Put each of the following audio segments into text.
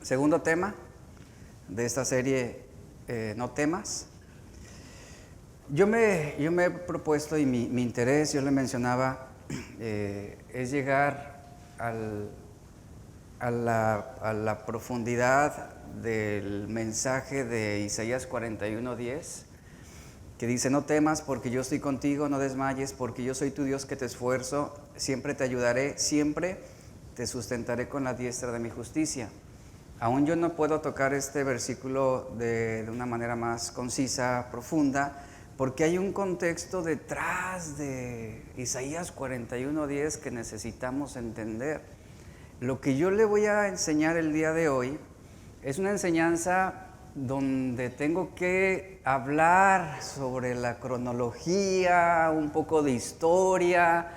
segundo tema de esta serie, No temas. Yo me he propuesto, y mi interés, yo le mencionaba, es llegar a la profundidad del mensaje de Isaías 41:10, que dice: no temas porque yo estoy contigo, no desmayes porque yo soy tu Dios que te esfuerzo, siempre te ayudaré, siempre te sustentaré con la diestra de mi justicia. Aún yo no puedo tocar este versículo de una manera más concisa, profunda, porque hay un contexto detrás de Isaías 41:10 que necesitamos entender. Lo que yo le voy a enseñar el día de hoy es una enseñanza donde tengo que hablar sobre la cronología, un poco de historia,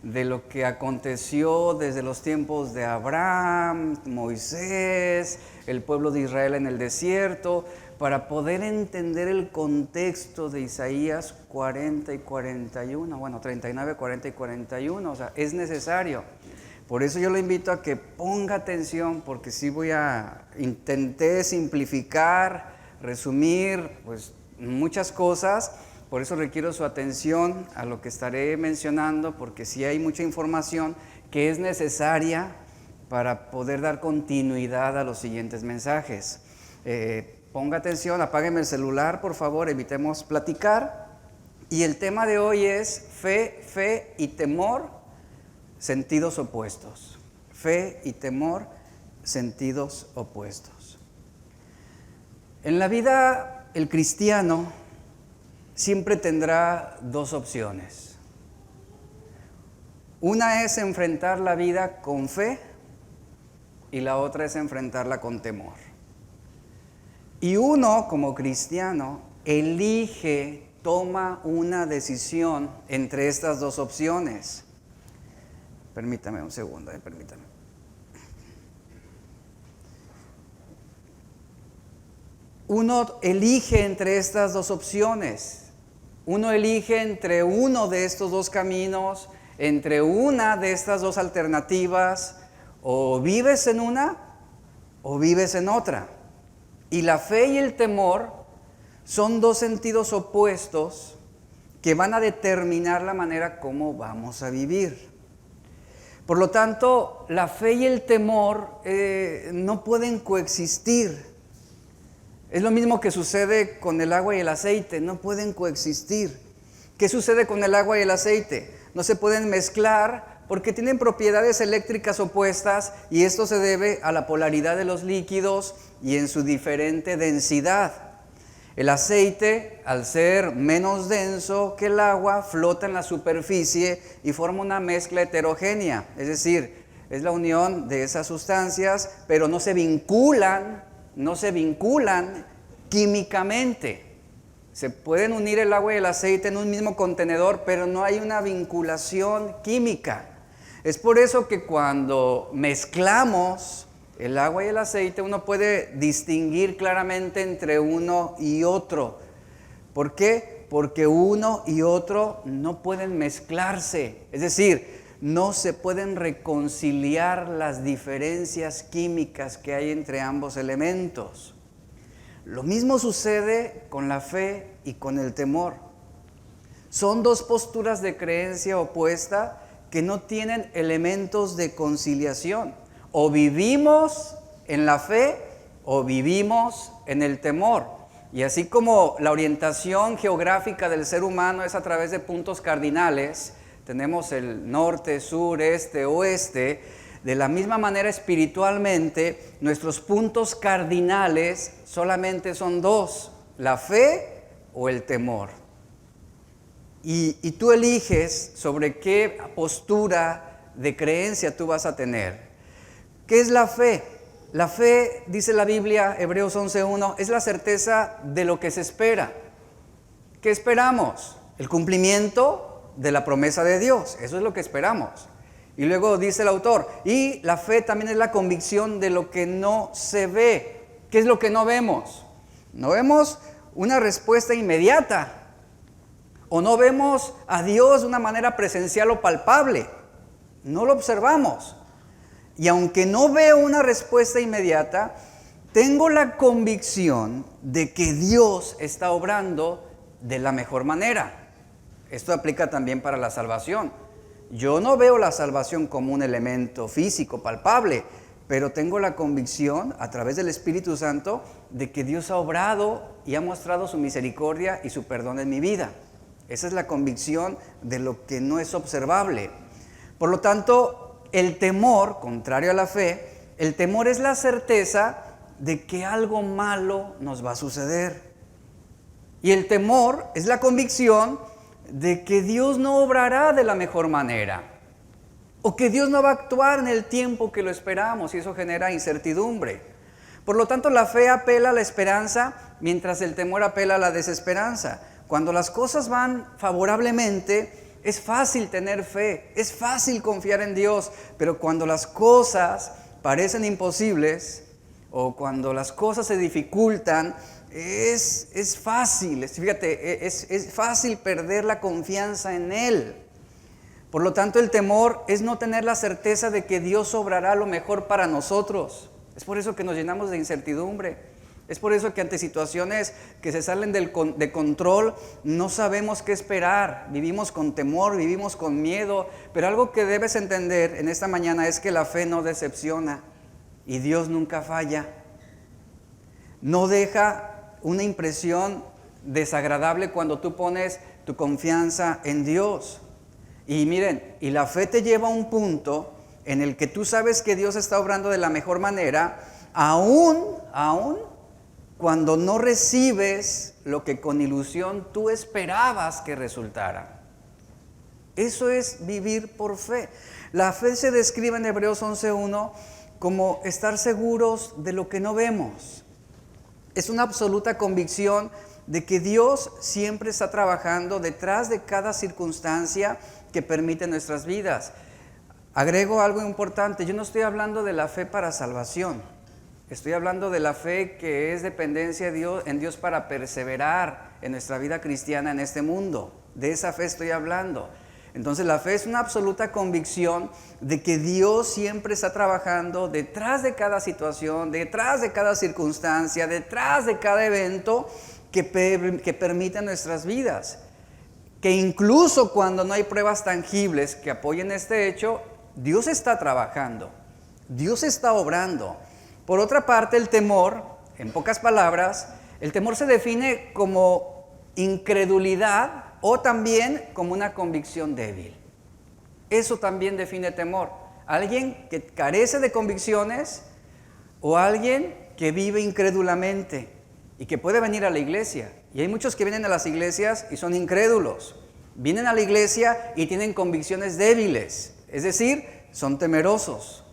de lo que aconteció desde los tiempos de Abraham, Moisés, el pueblo de Israel en el desierto, para poder entender el contexto de Isaías 40 y 41, bueno, 39, 40 y 41, o sea, es necesario. Por eso yo le invito a que ponga atención, porque sí intenté simplificar, resumir, pues, muchas cosas. Por eso requiero su atención a lo que estaré mencionando, porque sí hay mucha información que es necesaria para poder dar continuidad a los siguientes mensajes. Ponga atención, apágueme el celular, por favor, evitemos platicar. Y el tema de hoy es fe y temor, sentidos opuestos. Fe y temor, sentidos opuestos. En la vida, el cristiano siempre tendrá dos opciones. Una es enfrentar la vida con fe y la otra es enfrentarla con temor. Y uno, como cristiano, toma una decisión entre estas dos opciones. Permítame un segundo, permítame. Uno elige entre estas dos opciones. Uno elige entre uno de estos dos caminos, entre una de estas dos alternativas. O vives en una o vives en otra. Y la fe y el temor son dos sentidos opuestos que van a determinar la manera como vamos a vivir. Por lo tanto, la fe y el temor no pueden coexistir. Es lo mismo que sucede con el agua y el aceite, no pueden coexistir. ¿Qué sucede con el agua y el aceite? No se pueden mezclar porque tienen propiedades eléctricas opuestas, y esto se debe a la polaridad de los líquidos y en su diferente densidad. El aceite, al ser menos denso que el agua, flota en la superficie y forma una mezcla heterogénea, es decir, es la unión de esas sustancias, pero no se vinculan químicamente. Se pueden unir el agua y el aceite en un mismo contenedor, pero no hay una vinculación química. Es por eso que cuando mezclamos el agua y el aceite, uno puede distinguir claramente entre uno y otro. ¿Por qué? Porque uno y otro no pueden mezclarse. Es decir, no se pueden reconciliar las diferencias químicas que hay entre ambos elementos. Lo mismo sucede con la fe y con el temor. Son dos posturas de creencia opuesta que no tienen elementos de conciliación. O vivimos en la fe o vivimos en el temor. Y así como la orientación geográfica del ser humano es a través de puntos cardinales, tenemos el norte, sur, este, oeste, de la misma manera espiritualmente, nuestros puntos cardinales solamente son dos: la fe o el temor. Y tú eliges sobre qué postura de creencia tú vas a tener. ¿Qué es la fe? La fe, dice la Biblia, Hebreos 11:1, es la certeza de lo que se espera. ¿Qué esperamos? El cumplimiento de la promesa de Dios. Eso es lo que esperamos. Y luego dice el autor, y la fe también es la convicción de lo que no se ve. ¿Qué es lo que no vemos? No vemos una respuesta inmediata. O no vemos a Dios de una manera presencial o palpable. No lo observamos. Y aunque no veo una respuesta inmediata, tengo la convicción de que Dios está obrando de la mejor manera. Esto aplica también para la salvación. Yo no veo la salvación como un elemento físico, palpable, pero tengo la convicción a través del Espíritu Santo de que Dios ha obrado y ha mostrado su misericordia y su perdón en mi vida. Esa es la convicción de lo que no es observable. Por lo tanto, el temor, contrario a la fe, el temor es la certeza de que algo malo nos va a suceder. Y el temor es la convicción de que Dios no obrará de la mejor manera, o que Dios no va a actuar en el tiempo que lo esperamos, y eso genera incertidumbre. Por lo tanto, la fe apela a la esperanza, mientras el temor apela a la desesperanza. Cuando las cosas van favorablemente, es fácil tener fe, es fácil confiar en Dios, pero cuando las cosas parecen imposibles, o cuando las cosas se dificultan, es fácil, fíjate, es fácil perder la confianza en Él. Por lo tanto, el temor es no tener la certeza de que Dios obrará lo mejor para nosotros. Es por eso que nos llenamos de incertidumbre. Es por eso que ante situaciones que se salen de control, no sabemos qué esperar. Vivimos con temor, vivimos con miedo. Pero algo que debes entender en esta mañana es que la fe no decepciona y Dios nunca falla. No deja una impresión desagradable cuando tú pones tu confianza en Dios. Y miren, y la fe te lleva a un punto en el que tú sabes que Dios está obrando de la mejor manera, aún cuando no recibes lo que con ilusión tú esperabas que resultara. Eso es vivir por fe. La fe se describe en Hebreos 11:1 como estar seguros de lo que no vemos. Es una absoluta convicción de que Dios siempre está trabajando detrás de cada circunstancia que permite nuestras vidas. Agrego algo importante, yo no estoy hablando de la fe para salvación, estoy hablando de la fe que es dependencia en Dios para perseverar en nuestra vida cristiana en este mundo. De esa fe estoy hablando. Entonces la fe es una absoluta convicción de que Dios siempre está trabajando detrás de cada situación, detrás de cada circunstancia, detrás de cada evento que permite nuestras vidas. Que incluso cuando no hay pruebas tangibles que apoyen este hecho, Dios está trabajando, Dios está obrando. Por otra parte, el temor, en pocas palabras, el temor se define como incredulidad o también como una convicción débil. Eso también define temor. Alguien que carece de convicciones o alguien que vive incrédulamente y que puede venir a la iglesia. Y hay muchos que vienen a las iglesias y son incrédulos. Vienen a la iglesia y tienen convicciones débiles, es decir, son temerosos.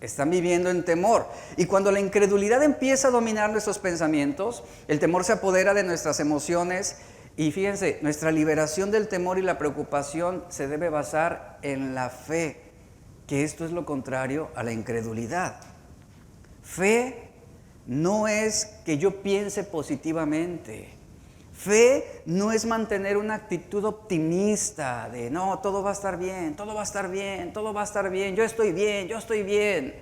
Están viviendo en temor. Y cuando la incredulidad empieza a dominar nuestros pensamientos, el temor se apodera de nuestras emociones. Y fíjense, nuestra liberación del temor y la preocupación se debe basar en la fe, que esto es lo contrario a la incredulidad. Fe no es que yo piense positivamente. Fe no es mantener una actitud optimista de no, todo va a estar bien, todo va a estar bien, todo va a estar bien, yo estoy bien, yo estoy bien.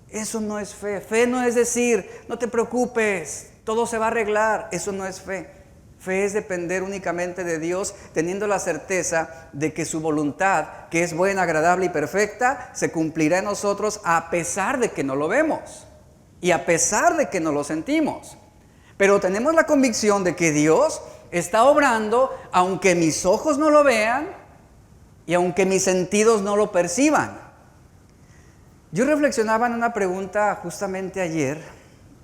Eso no es fe. Fe no es decir, no te preocupes, todo se va a arreglar. Eso no es fe. Fe es depender únicamente de Dios, teniendo la certeza de que su voluntad, que es buena, agradable y perfecta, se cumplirá en nosotros a pesar de que no lo vemos y a pesar de que no lo sentimos. Pero tenemos la convicción de que Dios está obrando aunque mis ojos no lo vean y aunque mis sentidos no lo perciban. Yo reflexionaba en una pregunta justamente ayer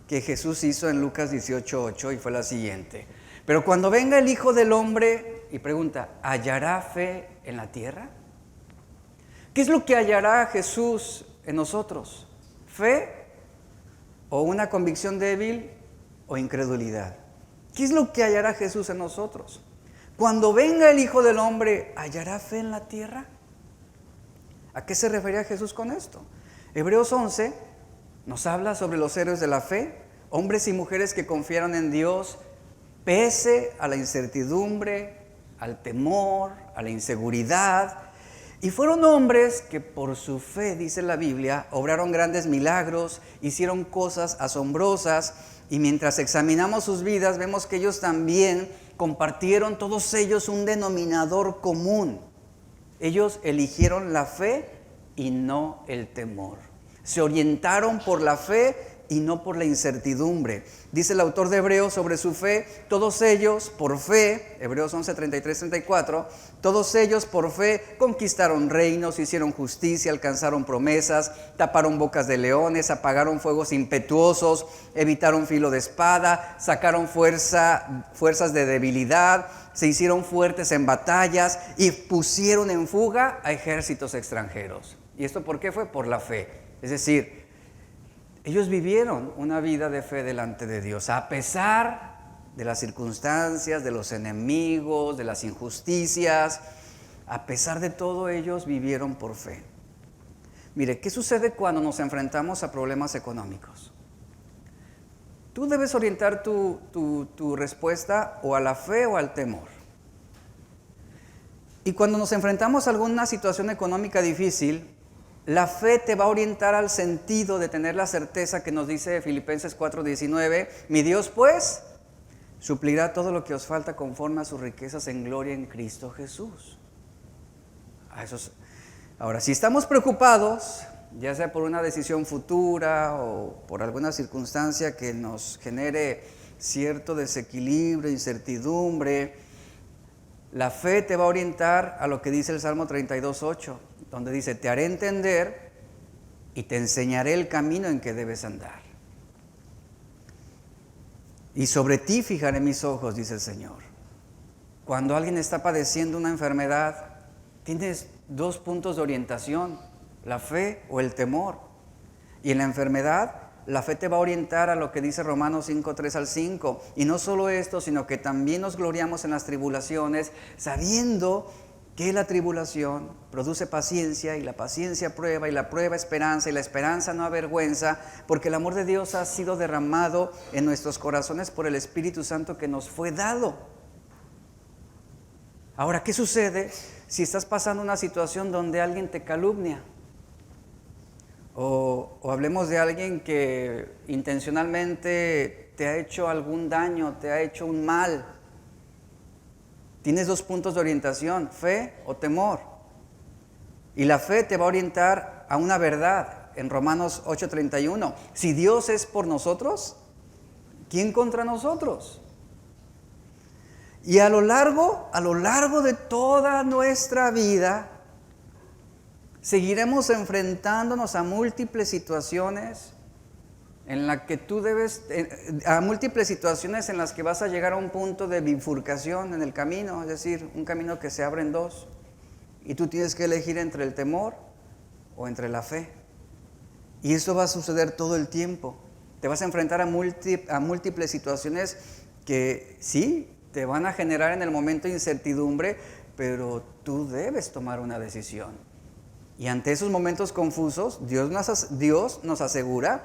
que Jesús hizo en Lucas 18:8 y fue la siguiente. Pero cuando venga el Hijo del Hombre, y pregunta, ¿hallará fe en la tierra? ¿Qué es lo que hallará Jesús en nosotros? ¿Fe o una convicción débil o incredulidad? ¿Qué es lo que hallará Jesús en nosotros? Cuando venga el Hijo del Hombre, ¿hallará fe en la tierra? ¿A qué se refería Jesús con esto? Hebreos 11 nos habla sobre los héroes de la fe, hombres y mujeres que confiaron en Dios pese a la incertidumbre, al temor, a la inseguridad. Y fueron hombres que por su fe, dice la Biblia, obraron grandes milagros, hicieron cosas asombrosas, y mientras examinamos sus vidas vemos que ellos también compartieron, todos ellos, un denominador común. Ellos eligieron la fe y no el temor. Se orientaron por la fe y no por la incertidumbre. Dice el autor de Hebreos sobre su fe, todos ellos por fe, Hebreos 11, 33, 34, todos ellos por fe conquistaron reinos, hicieron justicia, alcanzaron promesas, taparon bocas de leones, apagaron fuegos impetuosos, evitaron filo de espada, sacaron fuerzas de debilidad, se hicieron fuertes en batallas y pusieron en fuga a ejércitos extranjeros. ¿Y esto por qué fue? Por la fe. Es decir, ellos vivieron una vida de fe delante de Dios, a pesar de las circunstancias, de los enemigos, de las injusticias. A pesar de todo, ellos vivieron por fe. Mire, ¿qué sucede cuando nos enfrentamos a problemas económicos? Tú debes orientar tu respuesta o a la fe o al temor. Y cuando nos enfrentamos a alguna situación económica difícil, la fe te va a orientar al sentido de tener la certeza que nos dice Filipenses 4:19, mi Dios pues suplirá todo lo que os falta conforme a sus riquezas en gloria en Cristo Jesús. Ahora, si estamos preocupados, ya sea por una decisión futura o por alguna circunstancia que nos genere cierto desequilibrio, incertidumbre, la fe te va a orientar a lo que dice el Salmo 32:8, donde dice, te haré entender y te enseñaré el camino en que debes andar. Y sobre ti fijaré mis ojos, dice el Señor. Cuando alguien está padeciendo una enfermedad, tienes dos puntos de orientación, la fe o el temor. Y en la enfermedad, la fe te va a orientar a lo que dice Romanos 5:3-5. Y no solo esto, sino que también nos gloriamos en las tribulaciones, sabiendo que la tribulación produce paciencia, y la paciencia prueba, y la prueba esperanza, y la esperanza no avergüenza, porque el amor de Dios ha sido derramado en nuestros corazones por el Espíritu Santo que nos fue dado. Ahora, ¿qué sucede si estás pasando una situación donde alguien te calumnia? O hablemos de alguien que intencionalmente te ha hecho algún daño, te ha hecho un mal. Tienes dos puntos de orientación, fe o temor. Y la fe te va a orientar a una verdad en Romanos 8:31. Si Dios es por nosotros, ¿quién contra nosotros? Y a lo largo de toda nuestra vida, seguiremos enfrentándonos a múltiples situaciones en las que a múltiples situaciones en las que vas a llegar a un punto de bifurcación en el camino, es decir, un camino que se abre en dos, y tú tienes que elegir entre el temor o entre la fe. Y eso va a suceder todo el tiempo. Te vas a enfrentar a múltiples situaciones que sí, te van a generar en el momento incertidumbre, pero tú debes tomar una decisión. Y ante esos momentos confusos, Dios nos asegura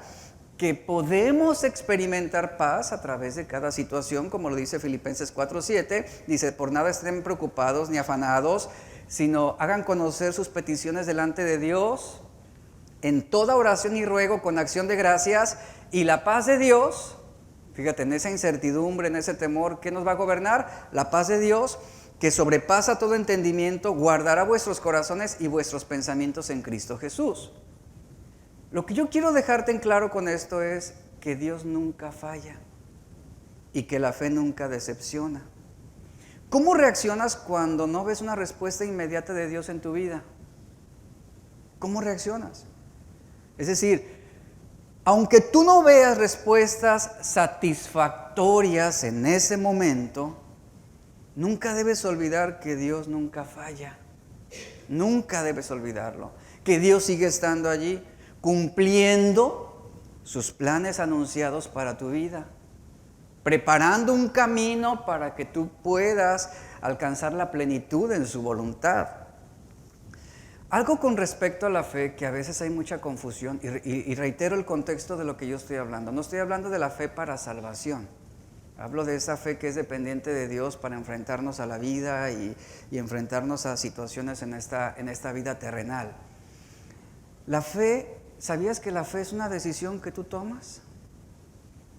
que podemos experimentar paz a través de cada situación, como lo dice Filipenses 4:7, dice, por nada estén preocupados ni afanados, sino hagan conocer sus peticiones delante de Dios, en toda oración y ruego con acción de gracias, y la paz de Dios, fíjate, en esa incertidumbre, en ese temor, ¿qué nos va a gobernar? La paz de Dios, que sobrepasa todo entendimiento, guardará vuestros corazones y vuestros pensamientos en Cristo Jesús. Lo que yo quiero dejarte en claro con esto es que Dios nunca falla y que la fe nunca decepciona. ¿Cómo reaccionas cuando no ves una respuesta inmediata de Dios en tu vida? ¿Cómo reaccionas? Es decir, aunque tú no veas respuestas satisfactorias en ese momento, nunca debes olvidar que Dios nunca falla. Nunca debes olvidarlo. Que Dios sigue estando allí, cumpliendo sus planes anunciados para tu vida, preparando un camino para que tú puedas alcanzar la plenitud en su voluntad. Algo con respecto a la fe, que a veces hay mucha confusión, y reitero el contexto de lo que yo estoy hablando. No estoy hablando de la fe para salvación. Hablo de esa fe que es dependiente de Dios para enfrentarnos a la vida y enfrentarnos a situaciones en esta vida terrenal. La fe, ¿sabías que la fe es una decisión que tú tomas?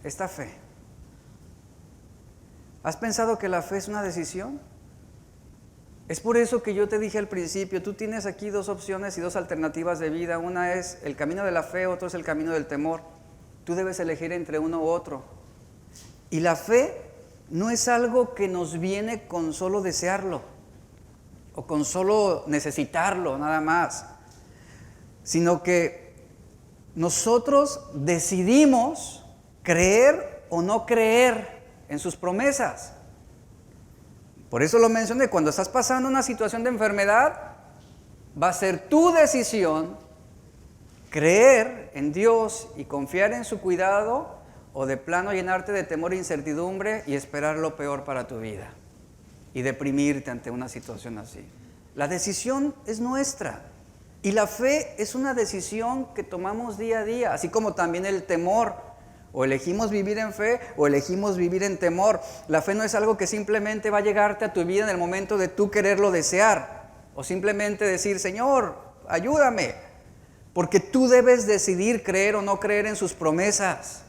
Esta fe. ¿Has pensado que la fe es una decisión? Es por eso que yo te dije al principio, tú tienes aquí dos opciones y dos alternativas de vida. Una es el camino de la fe, otro es el camino del temor. Tú debes elegir entre uno u otro. Y la fe no es algo que nos viene con solo desearlo o con solo necesitarlo, nada más. Sino que nosotros decidimos creer o no creer en sus promesas. Por eso lo mencioné, cuando estás pasando una situación de enfermedad, va a ser tu decisión creer en Dios y confiar en su cuidado, o de plano llenarte de temor e incertidumbre y esperar lo peor para tu vida y deprimirte ante una situación así. La decisión es nuestra y la fe es una decisión que tomamos día a día, así como también el temor. O elegimos vivir en fe o elegimos vivir en temor. La fe no es algo que simplemente va a llegarte a tu vida en el momento de tú quererlo desear. O simplemente decir, Señor, ayúdame. Porque tú debes decidir creer o no creer en sus promesas.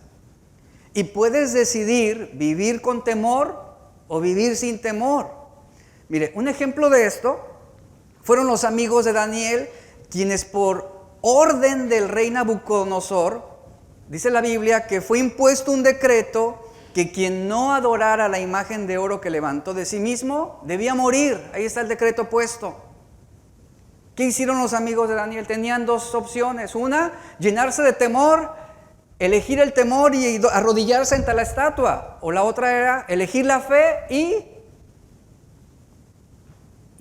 Y puedes decidir vivir con temor o vivir sin temor. Mire, un ejemplo de esto fueron los amigos de Daniel, quienes por orden del rey Nabucodonosor, dice la Biblia que fue impuesto un decreto que quien no adorara la imagen de oro que levantó de sí mismo debía morir. Ahí está el decreto puesto. ¿Qué hicieron los amigos de Daniel? Tenían dos opciones. Una, llenarse de temor, elegir el temor y arrodillarse ante la estatua. O la otra era elegir la fe y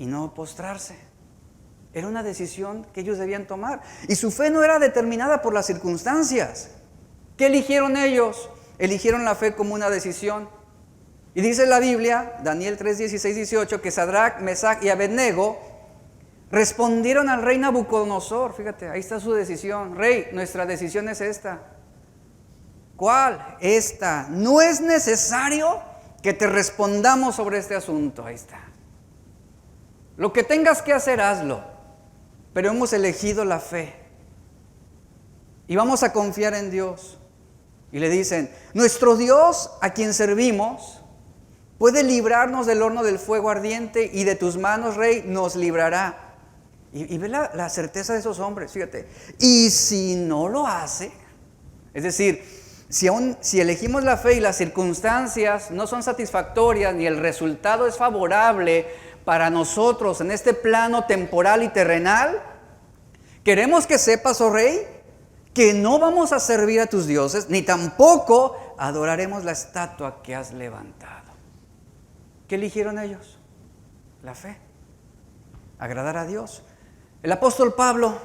no postrarse. Era una decisión que ellos debían tomar. Y su fe no era determinada por las circunstancias. ¿Qué eligieron ellos? Eligieron la fe como una decisión. Y dice la Biblia, Daniel 3, 16, 18, que Sadrach, Mesach y Abednego respondieron al rey Nabucodonosor. Fíjate, ahí está su decisión. Rey, nuestra decisión es esta. ¿Cuál? Esta. No es necesario que te respondamos sobre este asunto. Ahí está. Lo que tengas que hacer, hazlo. Pero hemos elegido la fe. Y vamos a confiar en Dios. Y le dicen, nuestro Dios a quien servimos puede librarnos del horno del fuego ardiente y de tus manos, rey, nos librará. Y ve la certeza de esos hombres, fíjate. Y si no lo hace, es decir, si elegimos la fe y las circunstancias no son satisfactorias ni el resultado es favorable para nosotros en este plano temporal y terrenal, queremos que sepas, oh rey, que no vamos a servir a tus dioses, ni tampoco adoraremos la estatua que has levantado. ¿Qué eligieron ellos? La fe. Agradar a Dios. El apóstol Pablo,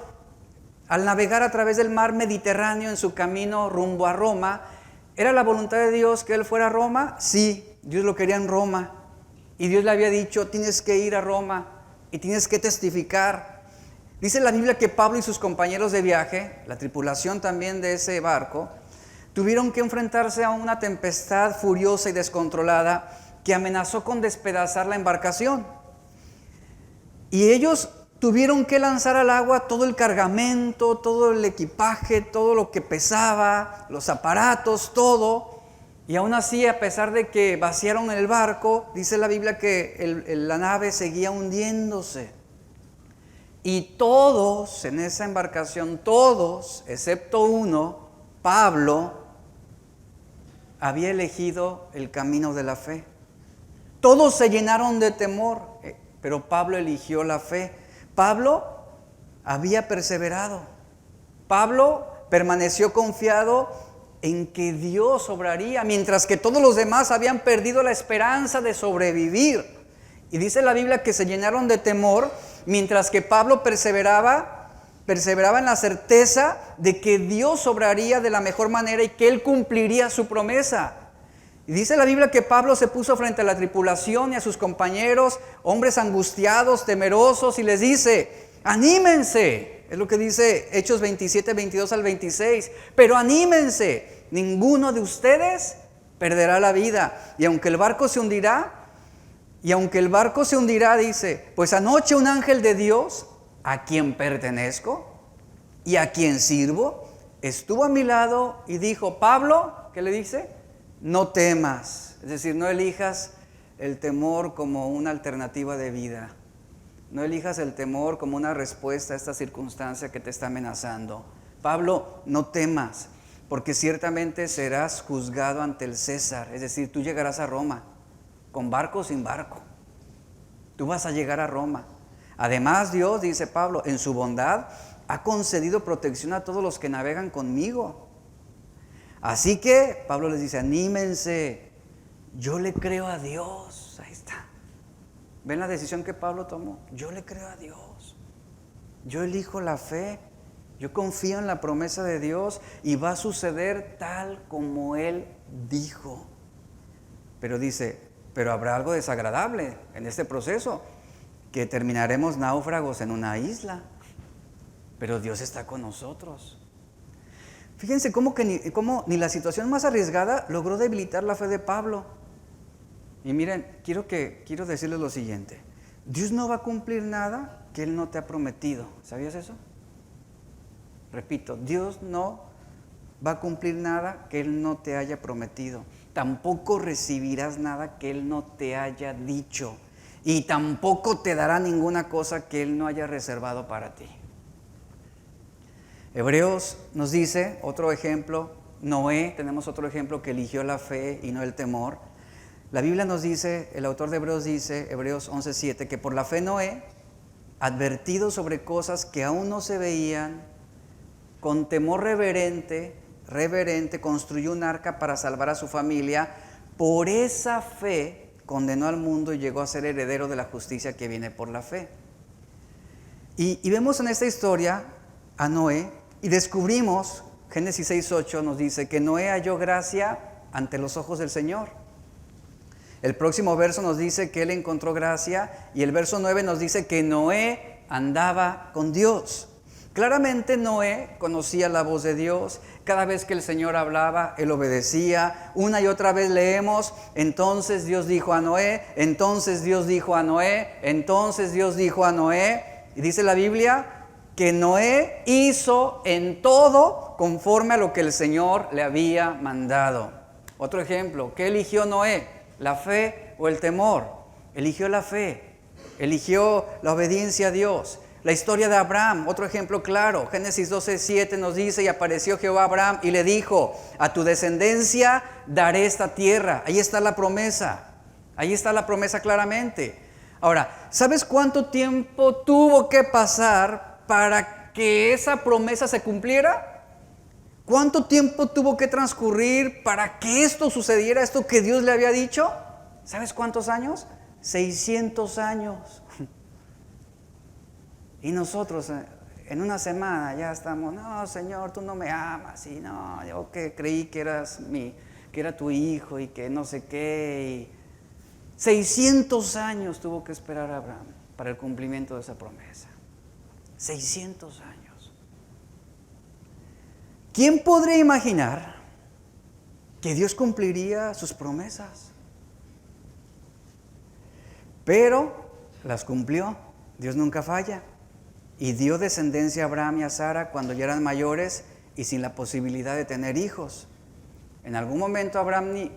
al navegar a través del mar Mediterráneo en su camino rumbo a Roma, ¿era la voluntad de Dios que él fuera a Roma? Sí, Dios lo quería en Roma. Y Dios le había dicho, tienes que ir a Roma y tienes que testificar. Dice la Biblia que Pablo y sus compañeros de viaje, la tripulación también de ese barco, tuvieron que enfrentarse a una tempestad furiosa y descontrolada que amenazó con despedazar la embarcación. Y ellos tuvieron que lanzar al agua todo el cargamento, todo el equipaje, todo lo que pesaba, los aparatos, todo. Y aún así, a pesar de que vaciaron el barco, dice la Biblia que la nave seguía hundiéndose. Y todos en esa embarcación, todos, excepto uno, Pablo, había elegido el camino de la fe. Todos se llenaron de temor, pero Pablo eligió la fe. Pablo había perseverado. Pablo permaneció confiado en que Dios obraría, mientras que todos los demás habían perdido la esperanza de sobrevivir. Y dice la Biblia que se llenaron de temor, mientras que Pablo perseveraba en la certeza de que Dios obraría de la mejor manera y que Él cumpliría su promesa. Y dice la Biblia que Pablo se puso frente a la tripulación y a sus compañeros, hombres angustiados, temerosos, y les dice, anímense. Es lo que dice Hechos 27, 22 al 26. Pero anímense, ninguno de ustedes perderá la vida. Y aunque el barco se hundirá, dice, pues anoche un ángel de Dios, a quien pertenezco y a quien sirvo, estuvo a mi lado y dijo, Pablo, ¿qué le dice? No temas. Es decir, no elijas el temor como una alternativa de vida. No elijas el temor como una respuesta a esta circunstancia que te está amenazando. Pablo, no temas, porque ciertamente serás juzgado ante el César. Es decir, tú llegarás a Roma, con barco o sin barco. Tú vas a llegar a Roma. Además, Dios, dice Pablo, en su bondad ha concedido protección a todos los que navegan conmigo. Así que Pablo les dice, anímense, yo le creo a Dios. Ahí está. ¿Ven la decisión que Pablo tomó? Yo le creo a Dios. Yo elijo la fe. Yo confío en la promesa de Dios y va a suceder tal como Él dijo. Pero dice, pero habrá algo desagradable en este proceso, que terminaremos náufragos en una isla. Pero Dios está con nosotros. Fíjense cómo ni la situación más arriesgada logró debilitar la fe de Pablo. Y miren, quiero decirles lo siguiente. Dios no va a cumplir nada que Él no te ha prometido. ¿Sabías eso? Repito, Dios no va a cumplir nada que Él no te haya prometido. Tampoco recibirás nada que Él no te haya dicho. Y tampoco te dará ninguna cosa que Él no haya reservado para ti. Hebreos nos dice, otro ejemplo, Noé, tenemos otro ejemplo que eligió la fe y no el temor. La Biblia nos dice, el autor de Hebreos dice, Hebreos 11:7, que por la fe Noé, advertido sobre cosas que aún no se veían, con temor reverente, construyó un arca para salvar a su familia. Por esa fe condenó al mundo y llegó a ser heredero de la justicia que viene por la fe. Y vemos en esta historia a Noé y descubrimos, Génesis 6:8 nos dice que Noé halló gracia ante los ojos del Señor. El próximo verso nos dice que él encontró gracia y el verso 9 nos dice que Noé andaba con Dios. Claramente Noé conocía la voz de Dios. Cada vez que el Señor hablaba, él obedecía. Una y otra vez leemos, entonces Dios dijo a Noé, entonces Dios dijo a Noé, entonces Dios dijo a Noé. Y dice la Biblia que Noé hizo en todo conforme a lo que el Señor le había mandado. Otro ejemplo, ¿qué eligió Noé? ¿La fe o el temor? Eligió la fe, eligió la obediencia a Dios. La historia de Abraham, otro ejemplo claro, Génesis 12:7 nos dice, y apareció Jehová a Abraham y le dijo, a tu descendencia daré esta tierra. Ahí está la promesa claramente. Ahora, ¿sabes cuánto tiempo tuvo que pasar para que esa promesa se cumpliera? ¿Cuánto tiempo tuvo que transcurrir para que esto sucediera, esto que Dios le había dicho? ¿Sabes cuántos años? 600 años. Y nosotros en una semana ya estamos, no, Señor, tú no me amas, y no, yo que creí que era tu hijo y que no sé qué. 600 años tuvo que esperar Abraham para el cumplimiento de esa promesa. 600 años. ¿Quién podría imaginar que Dios cumpliría sus promesas? Pero las cumplió. Dios nunca falla. Y dio descendencia a Abraham y a Sara cuando ya eran mayores y sin la posibilidad de tener hijos. En algún momento Abraham y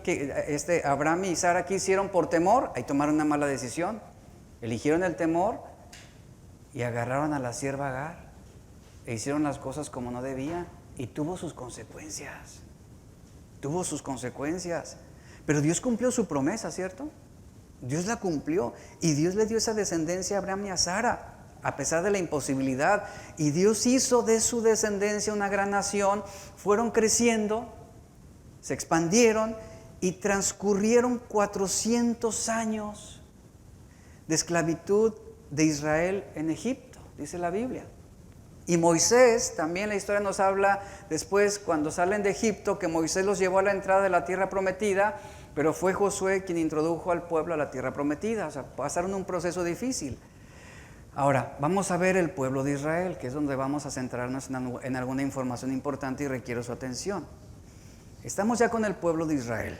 Sara, ¿qué hicieron por temor? Ahí tomaron una mala decisión. Eligieron el temor y agarraron a la sierva Agar e hicieron las cosas como no debían. Y tuvo sus consecuencias. Pero Dios cumplió su promesa, ¿cierto? Dios la cumplió. Y Dios le dio esa descendencia a Abraham y a Sara, a pesar de la imposibilidad. Y Dios hizo de su descendencia una gran nación. Fueron creciendo, se expandieron y transcurrieron 400 años de esclavitud de Israel en Egipto, dice la Biblia. Y Moisés, también la historia nos habla después cuando salen de Egipto, que Moisés los llevó a la entrada de la tierra prometida, pero fue Josué quien introdujo al pueblo a la tierra prometida. O sea, pasaron un proceso difícil. Ahora, vamos a ver el pueblo de Israel, que es donde vamos a centrarnos en alguna información importante y requiere su atención. Estamos ya con el pueblo de Israel.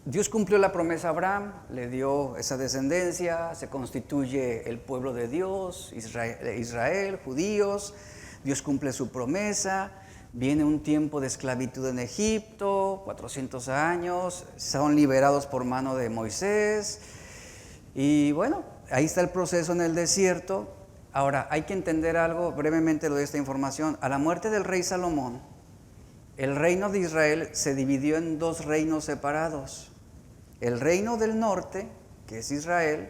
Dios cumplió la promesa a Abraham, le dio esa descendencia, se constituye el pueblo de Dios, Israel, judíos. Dios cumple su promesa, viene un tiempo de esclavitud en Egipto, 400 años, son liberados por mano de Moisés. Y bueno, ahí está el proceso en el desierto. Ahora, hay que entender algo, brevemente lo de esta información. A la muerte del rey Salomón, el reino de Israel se dividió en dos reinos separados. El reino del norte, que es Israel,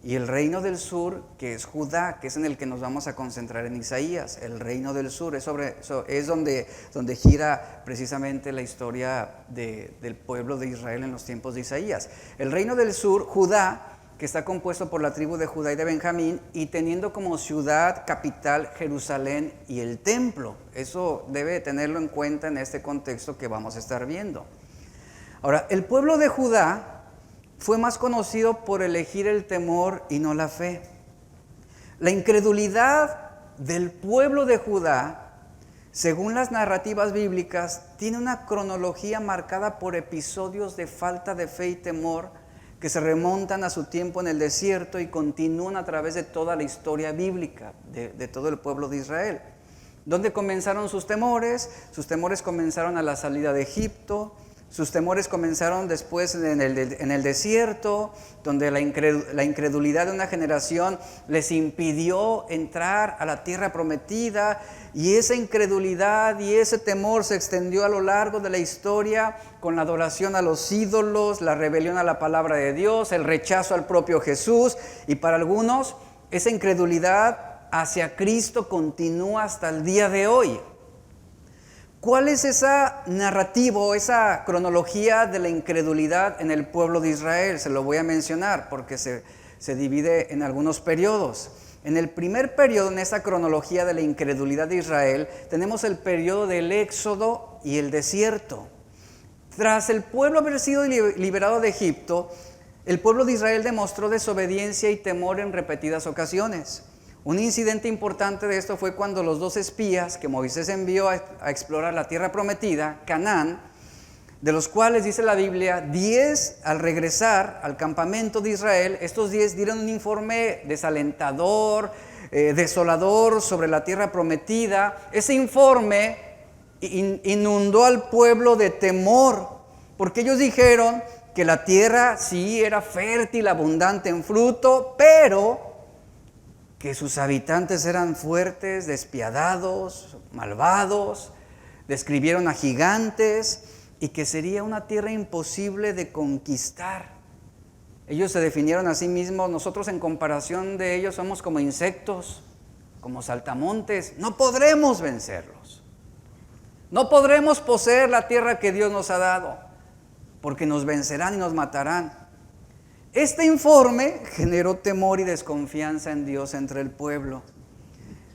y el reino del sur, que es Judá, que es en el que nos vamos a concentrar en Isaías. El reino del sur es donde gira precisamente la historia del pueblo de Israel en los tiempos de Isaías. El reino del sur, Judá, que está compuesto por la tribu de Judá y de Benjamín, y teniendo como ciudad capital Jerusalén y el templo. Eso debe tenerlo en cuenta en este contexto que vamos a estar viendo. Ahora, el pueblo de Judá fue más conocido por elegir el temor y no la fe. La incredulidad del pueblo de Judá, según las narrativas bíblicas, tiene una cronología marcada por episodios de falta de fe y temor que se remontan a su tiempo en el desierto y continúan a través de toda la historia bíblica de todo el pueblo de Israel. ¿Dónde comenzaron sus temores? Sus temores comenzaron a la salida de Egipto. Sus temores comenzaron después en el desierto, donde la incredulidad de una generación les impidió entrar a la tierra prometida, y esa incredulidad y ese temor se extendió a lo largo de la historia con la adoración a los ídolos, la rebelión a la palabra de Dios, el rechazo al propio Jesús, y para algunos esa incredulidad hacia Cristo continúa hasta el día de hoy. ¿Cuál es esa narrativa o esa cronología de la incredulidad en el pueblo de Israel? Se lo voy a mencionar porque se divide en algunos periodos. En el primer periodo, en esa cronología de la incredulidad de Israel, tenemos el periodo del Éxodo y el desierto. Tras el pueblo haber sido liberado de Egipto, el pueblo de Israel demostró desobediencia y temor en repetidas ocasiones. Un incidente importante de esto fue cuando los 2 espías que Moisés envió a explorar la tierra prometida, Canaán, de los cuales dice la Biblia, 10 al regresar al campamento de Israel, estos 10 dieron un informe desalentador, desolador sobre la tierra prometida. Ese informe inundó al pueblo de temor, porque ellos dijeron que la tierra sí era fértil, abundante en fruto, pero que sus habitantes eran fuertes, despiadados, malvados, describieron a gigantes y que sería una tierra imposible de conquistar. Ellos se definieron a sí mismos: nosotros en comparación de ellos somos como insectos, como saltamontes, no podremos vencerlos. No podremos poseer la tierra que Dios nos ha dado, porque nos vencerán y nos matarán. Este informe generó temor y desconfianza en Dios entre el pueblo.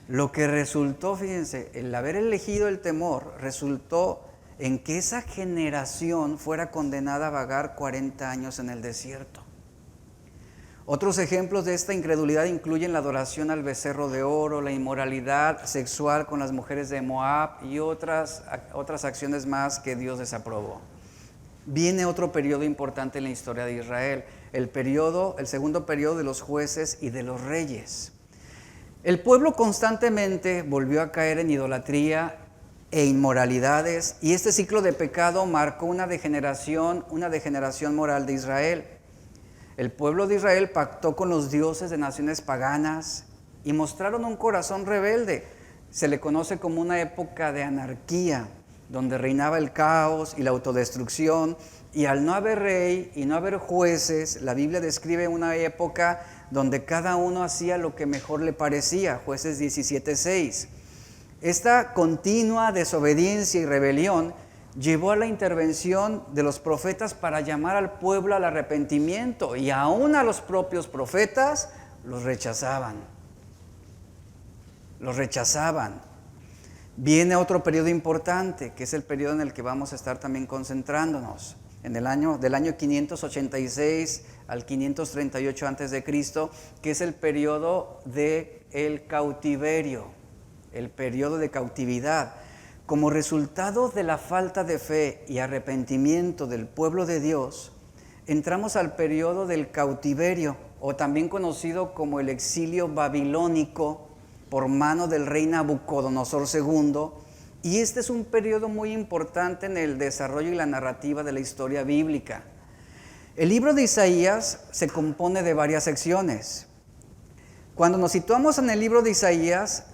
Lo que resultó, fíjense, el haber elegido el temor, resultó en que esa generación fuera condenada a vagar 40 años en el desierto. Otros ejemplos de esta incredulidad incluyen la adoración al becerro de oro, la inmoralidad sexual con las mujeres de Moab y otras acciones más que Dios desaprobó. Viene otro periodo importante en la historia de Israel, el segundo periodo de los jueces y de los reyes. El pueblo constantemente volvió a caer en idolatría e inmoralidades, y este ciclo de pecado marcó una degeneración moral de Israel. El pueblo de Israel pactó con los dioses de naciones paganas y mostraron un corazón rebelde. Se le conoce como una época de anarquía, donde reinaba el caos y la autodestrucción, y al no haber rey y no haber jueces, la Biblia describe una época donde cada uno hacía lo que mejor le parecía, Jueces 17:6. Esta continua desobediencia y rebelión llevó a la intervención de los profetas para llamar al pueblo al arrepentimiento, y aún a los propios profetas los rechazaban. Viene otro periodo importante, que es el periodo en el que vamos a estar también concentrándonos. Del año 586 al 538 a.C., que es el periodo del cautiverio, el periodo de cautividad. Como resultado de la falta de fe y arrepentimiento del pueblo de Dios, entramos al periodo del cautiverio, o también conocido como el exilio babilónico por mano del rey Nabucodonosor II, y este es un periodo muy importante en el desarrollo y la narrativa de la historia bíblica. El libro de Isaías se compone de varias secciones. Cuando nos situamos en el libro de Isaías,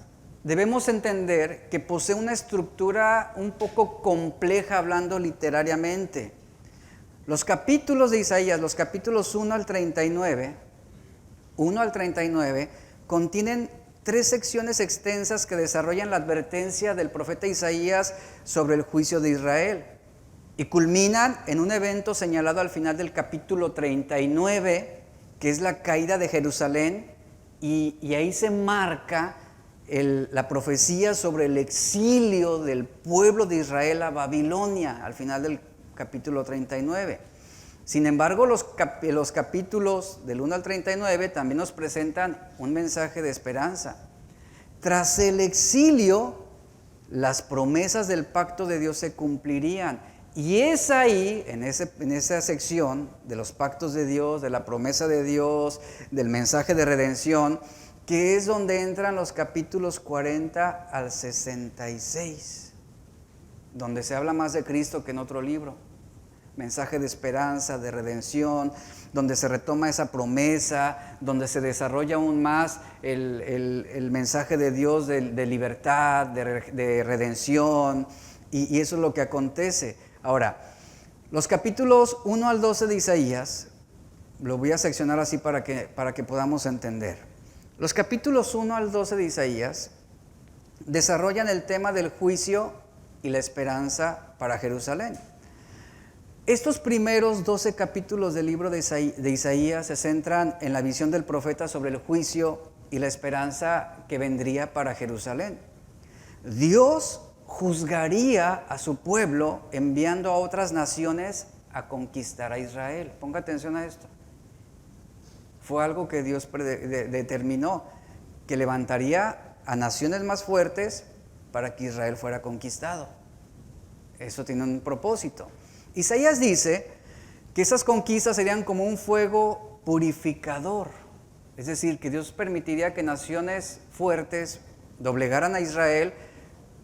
debemos entender que posee una estructura un poco compleja hablando literariamente. Los capítulos de Isaías, los capítulos 1 al 39, contienen 3 secciones extensas que desarrollan la advertencia del profeta Isaías sobre el juicio de Israel y culminan en un evento señalado al final del capítulo 39, que es la caída de Jerusalén, y ahí se marca la profecía sobre el exilio del pueblo de Israel a Babilonia, al final del capítulo 39. Sin embargo, los capítulos del 1 al 39 también nos presentan un mensaje de esperanza. Tras el exilio, las promesas del pacto de Dios se cumplirían. Y es ahí, en esa sección de los pactos de Dios, de la promesa de Dios, del mensaje de redención, que es donde entran los capítulos 40 al 66, donde se habla más de Cristo que en otro libro. Mensaje de esperanza, de redención, donde se retoma esa promesa, donde se desarrolla aún más el mensaje de Dios de libertad, de redención, y eso es lo que acontece. Ahora, los capítulos 1 al 12 de Isaías, lo voy a seccionar así para que podamos entender. Los capítulos 1 al 12 de Isaías desarrollan el tema del juicio y la esperanza para Jerusalén. Estos primeros 12 capítulos del libro de Isaías se centran en la visión del profeta sobre el juicio y la esperanza que vendría para Jerusalén. Dios juzgaría a su pueblo enviando a otras naciones a conquistar a Israel. Ponga atención a esto. Fue algo que Dios determinó, que levantaría a naciones más fuertes para que Israel fuera conquistado. Eso tiene un propósito. Isaías dice que esas conquistas serían como un fuego purificador. Es decir, que Dios permitiría que naciones fuertes doblegaran a Israel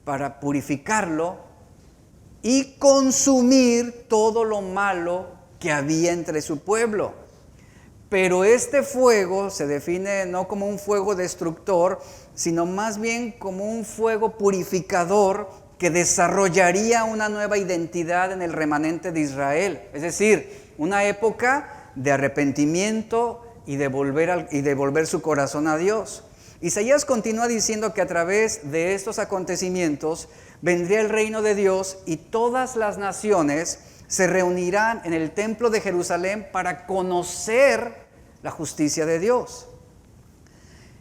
para purificarlo y consumir todo lo malo que había entre su pueblo. Pero este fuego se define no como un fuego destructor, sino más bien como un fuego purificador que desarrollaría una nueva identidad en el remanente de Israel. Es decir, una época de arrepentimiento y de volver su corazón a Dios. Isaías continúa diciendo que a través de estos acontecimientos vendría el reino de Dios y todas las naciones se reunirán en el templo de Jerusalén para conocer la justicia de Dios.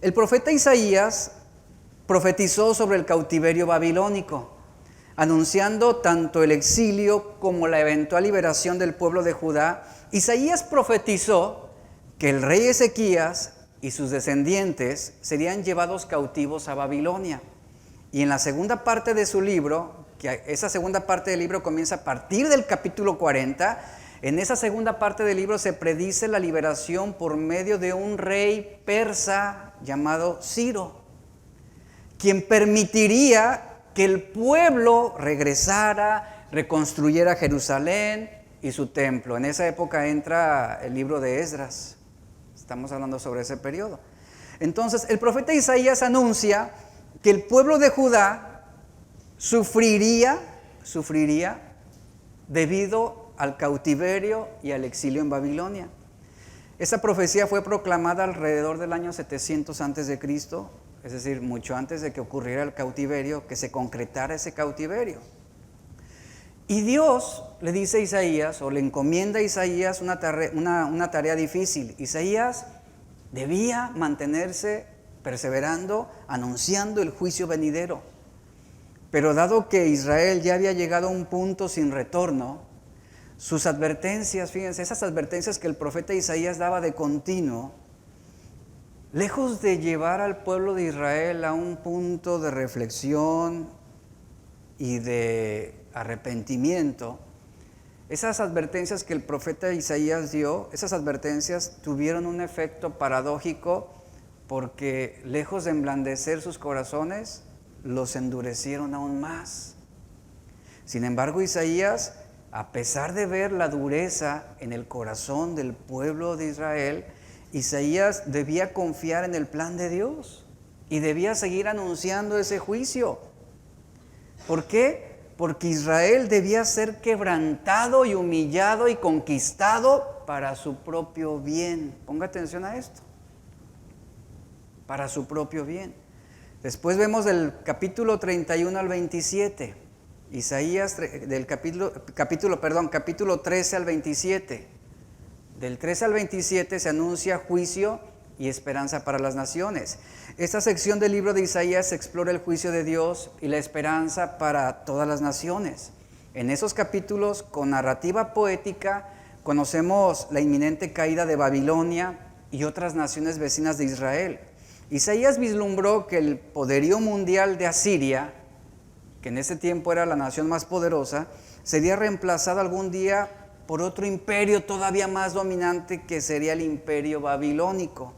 El profeta Isaías profetizó sobre el cautiverio babilónico, anunciando tanto el exilio como la eventual liberación del pueblo de Judá. Isaías profetizó que el rey Ezequías y sus descendientes serían llevados cautivos a Babilonia. Y en la segunda parte de su libro, que esa segunda parte del libro comienza a partir del capítulo 40, en esa segunda parte del libro se predice la liberación por medio de un rey persa llamado Ciro, quien permitiría que el pueblo regresara, reconstruyera Jerusalén y su templo. En esa época entra el libro de Esdras. Estamos hablando sobre ese periodo. Entonces, el profeta Isaías anuncia que el pueblo de Judá sufriría debido al cautiverio y al exilio en Babilonia. Esa profecía fue proclamada alrededor del año 700 a.C., es decir, mucho antes de que ocurriera el cautiverio, que se concretara ese cautiverio. Y Dios le dice a Isaías, o le encomienda a Isaías una tarea difícil. Isaías debía mantenerse perseverando, anunciando el juicio venidero. Pero dado que Israel ya había llegado a un punto sin retorno, sus advertencias, fíjense, esas advertencias que el profeta Isaías daba de continuo, lejos de llevar al pueblo de Israel a un punto de reflexión y de arrepentimiento, Esas advertencias que el profeta Isaías dio, esas advertencias tuvieron un efecto paradójico porque lejos de emblandecer sus corazones, los endurecieron aún más. Sin embargo, Isaías, a pesar de ver la dureza en el corazón del pueblo de Israel, Isaías debía confiar en el plan de Dios y debía seguir anunciando ese juicio. ¿Por qué? Porque Israel debía ser quebrantado y humillado y conquistado para su propio bien. Ponga atención a esto. Para su propio bien. Después vemos del capítulo 31 al 27. Isaías del capítulo 13 al 27. Del 13 al 27 se anuncia juicio y esperanza para las naciones. Esta sección del libro de Isaías explora el juicio de Dios y la esperanza para todas las naciones. En esos capítulos, con narrativa poética, conocemos la inminente caída de Babilonia y otras naciones vecinas de Israel. Isaías vislumbró que el poderío mundial de Asiria, que en ese tiempo era la nación más poderosa, sería reemplazado algún día por otro imperio todavía más dominante, que sería el imperio babilónico.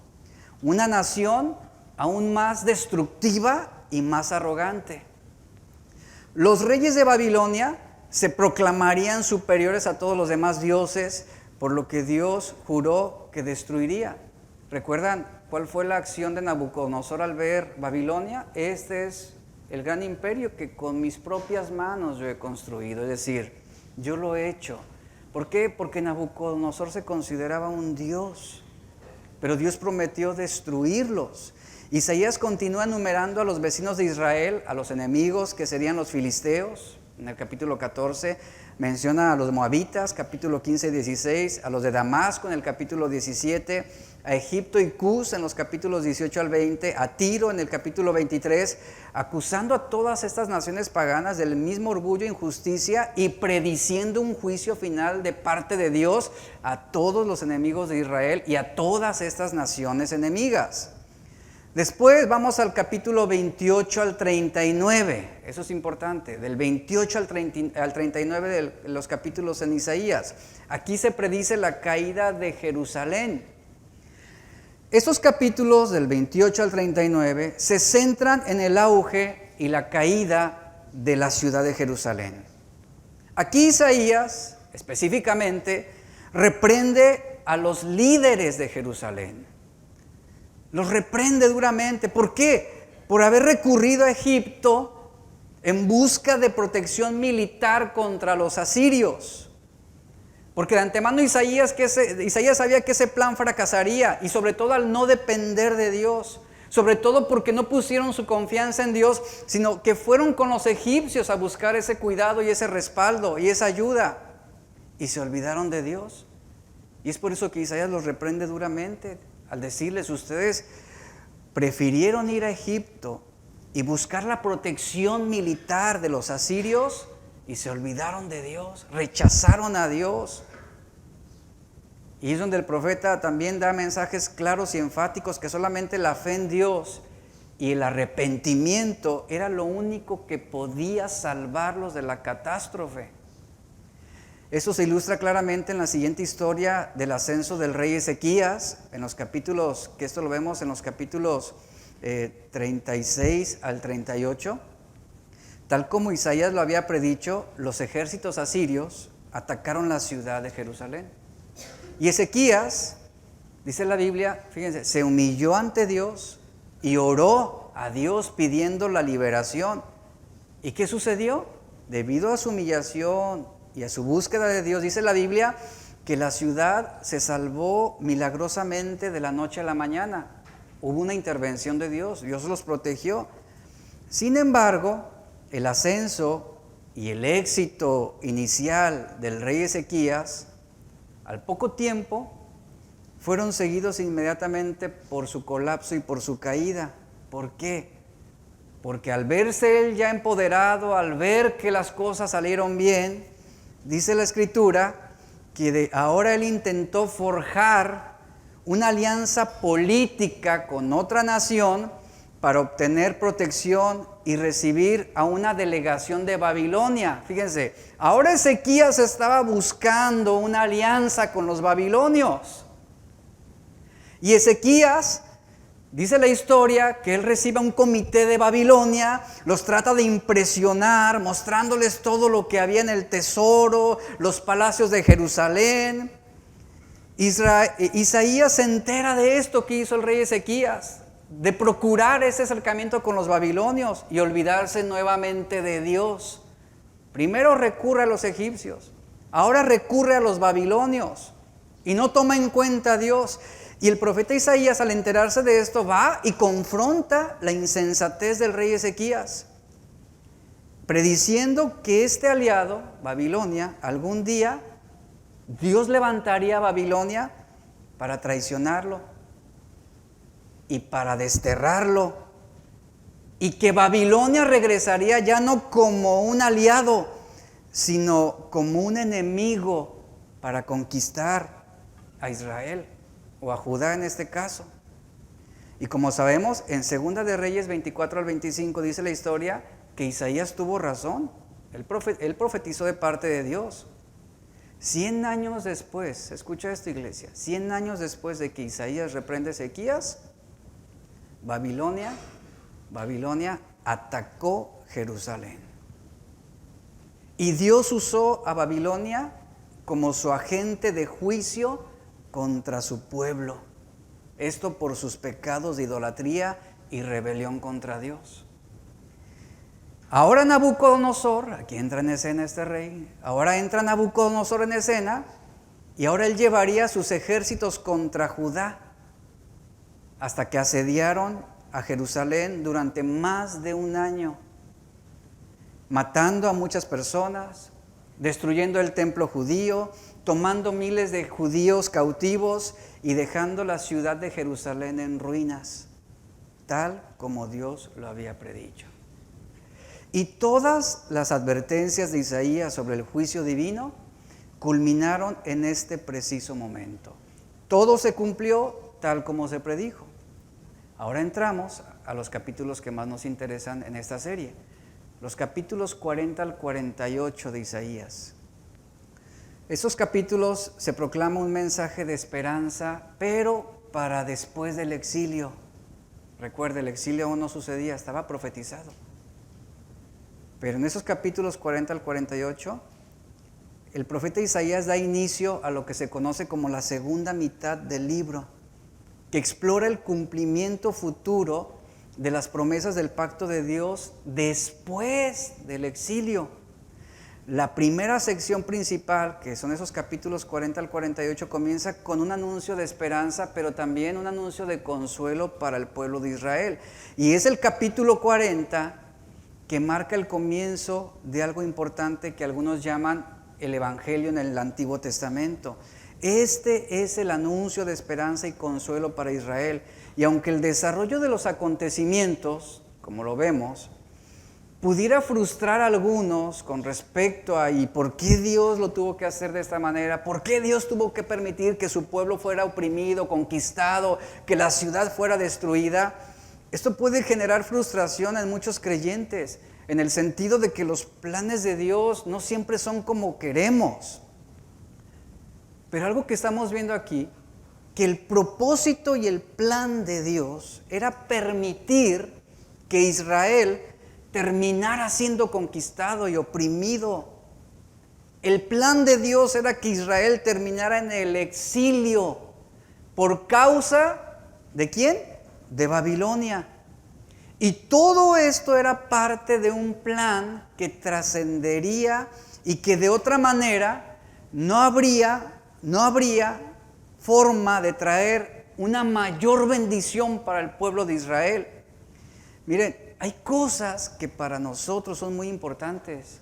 Una nación aún más destructiva y más arrogante. Los reyes de Babilonia se proclamarían superiores a todos los demás dioses, por lo que Dios juró que destruiría. ¿Recuerdan cuál fue la acción de Nabucodonosor al ver Babilonia? Este es el gran imperio que con mis propias manos yo he construido, es decir, yo lo he hecho. ¿Por qué? Porque Nabucodonosor se consideraba un dios, pero Dios prometió destruirlos. Isaías continúa enumerando a los vecinos de Israel, a los enemigos que serían los filisteos. En el capítulo 14 menciona a los moabitas, capítulo 15 y 16, a los de Damasco en el capítulo 17, a Egipto y Cus en los capítulos 18 al 20, a Tiro en el capítulo 23, acusando a todas estas naciones paganas del mismo orgullo e injusticia y prediciendo un juicio final de parte de Dios a todos los enemigos de Israel y a todas estas naciones enemigas. Después vamos al capítulo 28 al 39, eso es importante, del 28 al 39 de los capítulos en Isaías. Aquí se predice la caída de Jerusalén. Estos capítulos del 28 al 39 se centran en el auge y la caída de la ciudad de Jerusalén. Aquí Isaías, específicamente, reprende a los líderes de Jerusalén. Los reprende duramente. ¿Por qué? Por haber recurrido a Egipto en busca de protección militar contra los asirios. Porque de antemano Isaías sabía que ese plan fracasaría, y sobre todo al no depender de Dios. Sobre todo porque no pusieron su confianza en Dios, sino que fueron con los egipcios a buscar ese cuidado y ese respaldo y esa ayuda. Y se olvidaron de Dios. Y es por eso que Isaías los reprende duramente, al decirles: ustedes prefirieron ir a Egipto y buscar la protección militar de los asirios y se olvidaron de Dios, rechazaron a Dios. Y es donde el profeta también da mensajes claros y enfáticos que solamente la fe en Dios y el arrepentimiento era lo único que podía salvarlos de la catástrofe. Eso se ilustra claramente en la siguiente historia del ascenso del rey Ezequías, en los capítulos, que esto lo vemos en los capítulos 36 al 38. Tal como Isaías lo había predicho, los ejércitos asirios atacaron la ciudad de Jerusalén. Y Ezequías, dice la Biblia, fíjense, se humilló ante Dios y oró a Dios pidiendo la liberación. ¿Y qué sucedió? Debido a su humillación y a su búsqueda de Dios, dice la Biblia que la ciudad se salvó milagrosamente de la noche a la mañana. Hubo una intervención de Dios, Dios los protegió. Sin embargo, el ascenso y el éxito inicial del rey Ezequías, al poco tiempo, fueron seguidos inmediatamente por su colapso y por su caída. ¿Por qué? Porque al verse él ya empoderado, al ver que las cosas salieron bien, dice la Escritura que ahora él intentó forjar una alianza política con otra nación para obtener protección y recibir a una delegación de Babilonia. Fíjense, ahora Ezequías estaba buscando una alianza con los babilonios. Y Ezequías, dice la historia, que él recibe a un comité de Babilonia, los trata de impresionar, mostrándoles todo lo que había en el tesoro, los palacios de Jerusalén. Isaías se entera de esto que hizo el rey Ezequías, de procurar ese acercamiento con los babilonios y olvidarse nuevamente de Dios. Primero recurre a los egipcios, ahora recurre a los babilonios y no toma en cuenta a Dios. Y el profeta Isaías, al enterarse de esto, va y confronta la insensatez del rey Ezequías, prediciendo que este aliado, Babilonia, algún día Dios levantaría a Babilonia para traicionarlo y para desterrarlo, y que Babilonia regresaría ya no como un aliado, sino como un enemigo para conquistar a Israel, o a Judá en este caso. Y como sabemos, en 2 de Reyes 24 al 25 dice la historia que Isaías tuvo razón. Él profetizó de parte de Dios. 100 años después, escucha esto, iglesia, 100 años después de que Isaías reprende a Ezequías, Babilonia atacó Jerusalén. Y Dios usó a Babilonia como su agente de juicio contra su pueblo. Esto por sus pecados de idolatría y rebelión contra Dios. Ahora Nabucodonosor, aquí entra en escena este rey, ahora entra Nabucodonosor en escena y ahora él llevaría sus ejércitos contra Judá hasta que asediaron a Jerusalén durante más de un año, matando a muchas personas, destruyendo el templo judío, tomando miles de judíos cautivos y dejando la ciudad de Jerusalén en ruinas, tal como Dios lo había predicho. Y todas las advertencias de Isaías sobre el juicio divino culminaron en este preciso momento. Todo se cumplió tal como se predijo. Ahora entramos a los capítulos que más nos interesan en esta serie, los capítulos 40 al 48 de Isaías. Estos capítulos se proclama un mensaje de esperanza, pero para después del exilio. Recuerde, el exilio aún no sucedía, estaba profetizado. Pero en esos capítulos 40 al 48, el profeta Isaías da inicio a lo que se conoce como la segunda mitad del libro, que explora el cumplimiento futuro de las promesas del pacto de Dios después del exilio. La primera sección principal, que son esos capítulos 40 al 48, comienza con un anuncio de esperanza, pero también un anuncio de consuelo para el pueblo de Israel. Y es el capítulo 40 que marca el comienzo de algo importante que algunos llaman el Evangelio en el Antiguo Testamento. Este es el anuncio de esperanza y consuelo para Israel. Y aunque el desarrollo de los acontecimientos, como lo vemos, pudiera frustrar a algunos con respecto a ¿y por qué Dios lo tuvo que hacer de esta manera? ¿Por qué Dios tuvo que permitir que su pueblo fuera oprimido, conquistado, que la ciudad fuera destruida? Esto puede generar frustración en muchos creyentes, en el sentido de que los planes de Dios no siempre son como queremos. Pero algo que estamos viendo aquí, que el propósito y el plan de Dios era permitir que Israel terminara siendo conquistado y oprimido. El plan de Dios era que Israel terminara en el exilio. ¿Por causa de quién? De Babilonia. Y todo esto era parte de un plan que trascendería y que de otra manera no habría forma de traer una mayor bendición para el pueblo de Israel. Miren, hay cosas que para nosotros son muy importantes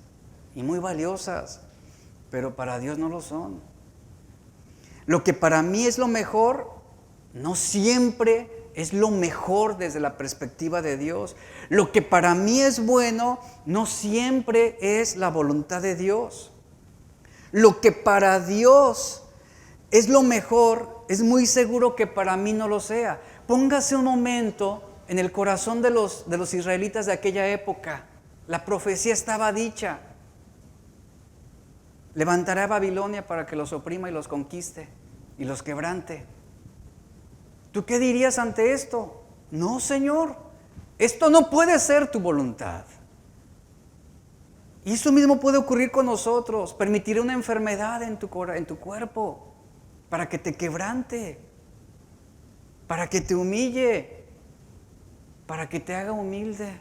y muy valiosas, pero para Dios no lo son. Lo que para mí es lo mejor, no siempre es lo mejor desde la perspectiva de Dios. Lo que para mí es bueno, no siempre es la voluntad de Dios. Lo que para Dios es lo mejor, es muy seguro que para mí no lo sea. Póngase un momento en el corazón de los israelitas de aquella época. La profecía estaba dicha. Levantará a Babilonia para que los oprima y los conquiste y los quebrante. ¿Tú qué dirías ante esto? No, Señor, esto no puede ser tu voluntad. Y esto mismo puede ocurrir con nosotros. Permitiré una enfermedad en tu cuerpo para que te quebrante, para que te humille, para que te haga humilde.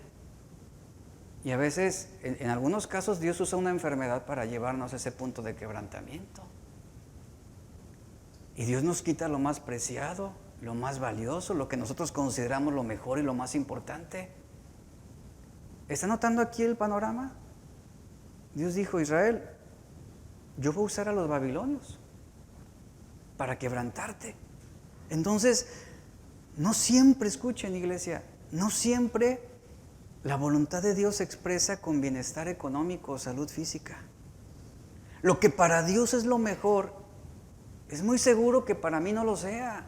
Y a veces, en algunos casos, Dios usa una enfermedad para llevarnos a ese punto de quebrantamiento. Y Dios nos quita lo más preciado, lo más valioso, lo que nosotros consideramos lo mejor y lo más importante. ¿Está notando aquí el panorama? Dios dijo: Israel, yo voy a usar a los babilonios para quebrantarte. Entonces, no siempre, escuchen, iglesia, no siempre la voluntad de Dios se expresa con bienestar económico o salud física. Lo que para Dios es lo mejor, es muy seguro que para mí no lo sea.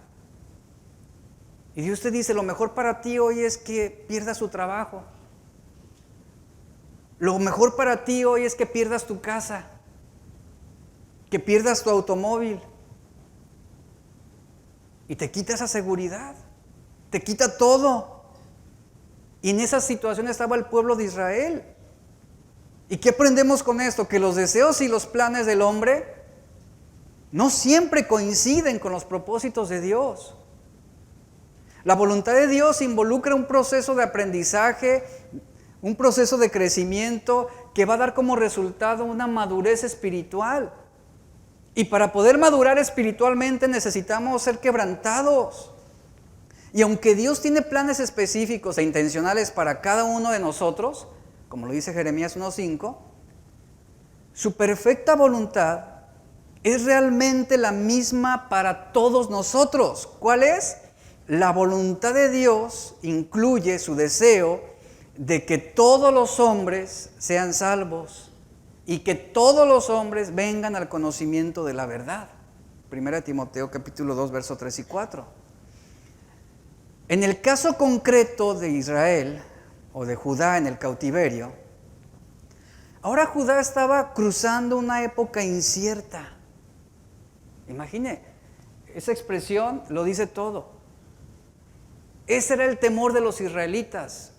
Y Dios te dice: lo mejor para ti hoy es que pierdas tu trabajo. Lo mejor para ti hoy es que pierdas tu casa, que pierdas tu automóvil. Y te quita esa seguridad, te quita todo. Y en esa situación estaba el pueblo de Israel. ¿Y qué aprendemos con esto? Que los deseos y los planes del hombre no siempre coinciden con los propósitos de Dios. La voluntad de Dios involucra un proceso de aprendizaje, un proceso de crecimiento que va a dar como resultado una madurez espiritual. Y para poder madurar espiritualmente necesitamos ser quebrantados. Y aunque Dios tiene planes específicos e intencionales para cada uno de nosotros, como lo dice Jeremías 1:5, su perfecta voluntad es realmente la misma para todos nosotros. ¿Cuál es? La voluntad de Dios incluye su deseo de que todos los hombres sean salvos y que todos los hombres vengan al conocimiento de la verdad. 1 Timoteo capítulo 2, versos 3 y 4. En el caso concreto de Israel o de Judá en el cautiverio, ahora Judá estaba cruzando una época incierta. Imagine, esa expresión lo dice todo. Ese era el temor de los israelitas.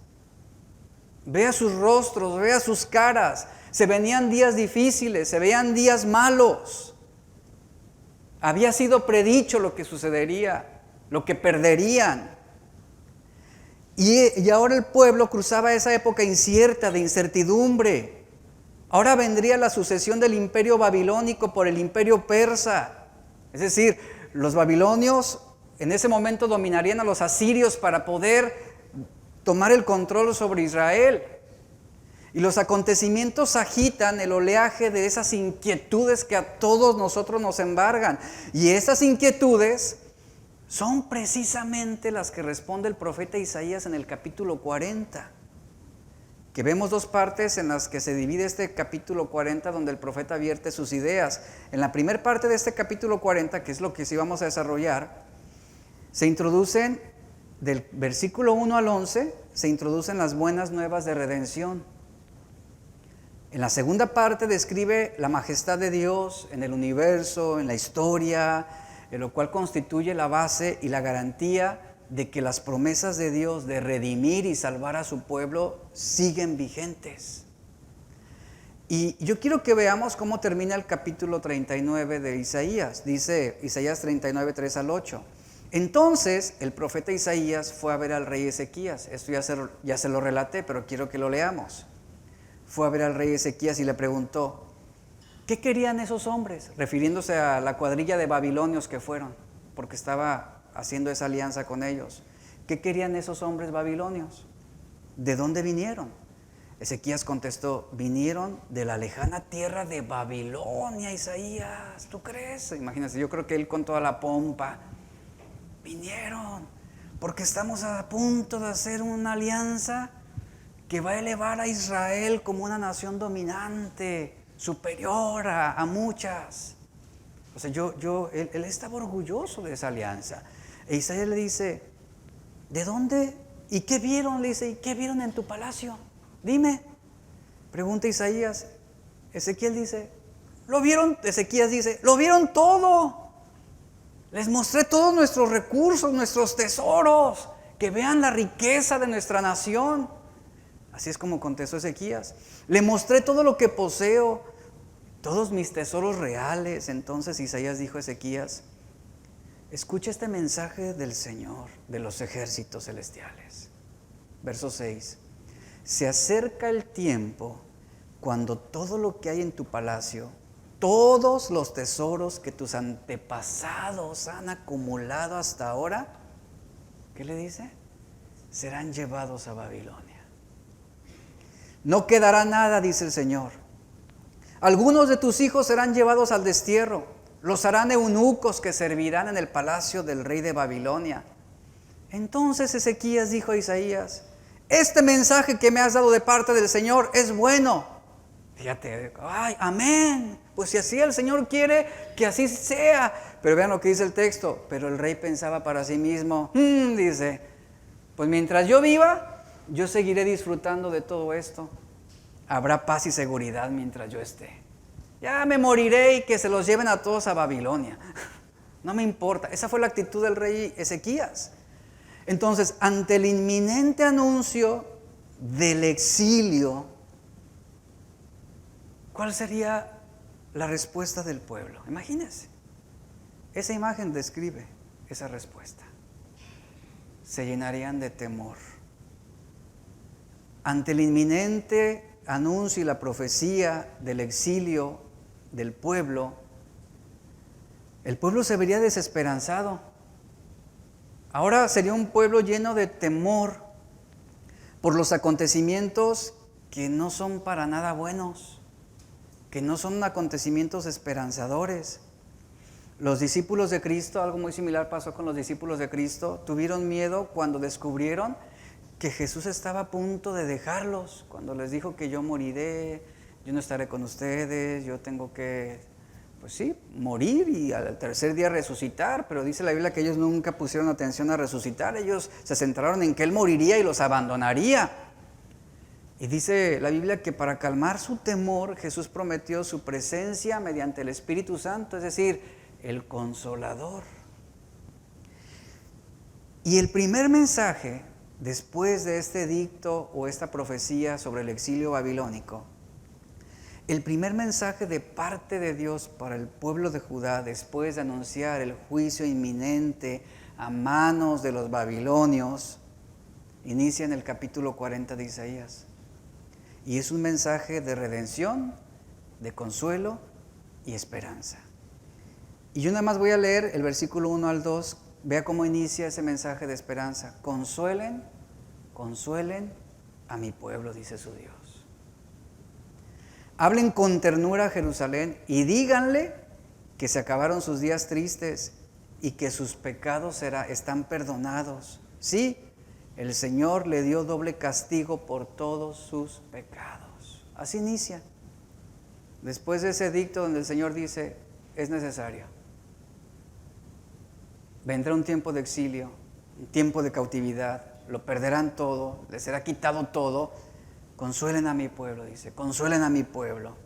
Vea sus rostros, vea sus caras. Se venían días difíciles, se veían días malos. Había sido predicho lo que sucedería, lo que perderían. Y ahora el pueblo cruzaba esa época incierta, de incertidumbre. Ahora vendría la sucesión del imperio babilónico por el imperio persa. Es decir, los babilonios en ese momento dominarían a los asirios para poder tomar el control sobre Israel. Y los acontecimientos agitan el oleaje de esas inquietudes que a todos nosotros nos embargan. Y esas inquietudes son precisamente las que responde el profeta Isaías en el capítulo 40. Que vemos dos partes en las que se divide este capítulo 40, donde el profeta vierte sus ideas. En la primera parte de este capítulo 40, que es lo que sí vamos a desarrollar, se introducen del versículo 1 al 11, se introducen las buenas nuevas de redención. En la segunda parte describe la majestad de Dios en el universo, en la historia, en lo cual constituye la base y la garantía de que las promesas de Dios de redimir y salvar a su pueblo siguen vigentes. Y yo quiero que veamos cómo termina el capítulo 39 de Isaías. Dice Isaías 39, 3 al 8. Entonces el profeta Isaías fue a ver al rey Ezequías. Esto ya se lo relaté, pero quiero que lo leamos. Fue a ver al rey Ezequías y le preguntó: ¿qué querían esos hombres? Refiriéndose a la cuadrilla de babilonios que fueron, porque estaba haciendo esa alianza con ellos. ¿Qué querían esos hombres babilonios? ¿De dónde vinieron? Ezequías contestó: vinieron de la lejana tierra de Babilonia, Isaías. ¿Tú crees? Imagínense, yo creo que él con toda la pompa. Vinieron porque estamos a punto de hacer una alianza que va a elevar a Israel como una nación dominante, superior a muchas. O sea, él estaba orgulloso de esa alianza. E Isaías le dice: ¿de dónde ¿Y qué vieron? Le dice, ¿y qué vieron en tu palacio? Dime. Pregunta Isaías. Ezequiel dice, ¿lo vieron? Ezequías dice, lo vieron todo. Les mostré todos nuestros recursos, nuestros tesoros. Que vean la riqueza de nuestra nación. Así es como contestó Ezequías. Le mostré todo lo que poseo, todos mis tesoros reales. Entonces Isaías dijo a Ezequías, escucha este mensaje del Señor de los ejércitos celestiales. Verso 6. Se acerca el tiempo cuando todo lo que hay en tu palacio, todos los tesoros que tus antepasados han acumulado hasta ahora, ¿qué le dice? Serán llevados a Babilonia. No quedará nada, dice el Señor. Algunos de tus hijos serán llevados al destierro. Los harán eunucos que servirán en el palacio del rey de Babilonia. Entonces Ezequías dijo a Isaías, este mensaje que me has dado de parte del Señor es bueno. Fíjate, ay, amén. Pues si así el Señor quiere, que así sea. Pero vean lo que dice el texto. Pero el rey pensaba para sí mismo, dice, pues mientras yo viva, yo seguiré disfrutando de todo esto. Habrá paz y seguridad mientras yo esté. Ya me moriré y que se los lleven a todos a Babilonia. No me importa. Esa fue la actitud del rey Ezequías. Entonces, ante el inminente anuncio del exilio, ¿cuál sería la respuesta del pueblo? Imagínense. Esa imagen describe esa respuesta. Se llenarían de temor. Ante el inminente anuncio y la profecía del exilio del pueblo, el pueblo se vería desesperanzado. Ahora sería un pueblo lleno de temor por los acontecimientos que no son para nada buenos, que no son acontecimientos esperanzadores. Los discípulos de Cristo, algo muy similar pasó con los discípulos de Cristo, tuvieron miedo cuando descubrieron que Jesús estaba a punto de dejarlos, cuando les dijo que yo moriré, yo no estaré con ustedes, yo tengo que, pues sí, morir y al tercer día resucitar, pero dice la Biblia que ellos nunca pusieron atención a resucitar, ellos se centraron en que Él moriría y los abandonaría. Y dice la Biblia que para calmar su temor, Jesús prometió su presencia mediante el Espíritu Santo, es decir, el Consolador. Y el primer mensaje después de este edicto o esta profecía sobre el exilio babilónico, el primer mensaje de parte de Dios para el pueblo de Judá, después de anunciar el juicio inminente a manos de los babilonios, inicia en el capítulo 40 de Isaías. Y es un mensaje de redención, de consuelo y esperanza. Y yo nada más voy a leer el versículo 1 al 2. Vea cómo inicia ese mensaje de esperanza. Consuelen, consuelen a mi pueblo, dice su Dios. Hablen con ternura a Jerusalén y díganle que se acabaron sus días tristes y que sus pecados están perdonados. Sí, el Señor le dio doble castigo por todos sus pecados. Así inicia. Después de ese edicto donde el Señor dice, es necesario. Vendrá un tiempo de exilio, un tiempo de cautividad, lo perderán todo, les será quitado todo. Consuelen a mi pueblo, dice, consuelen a mi pueblo.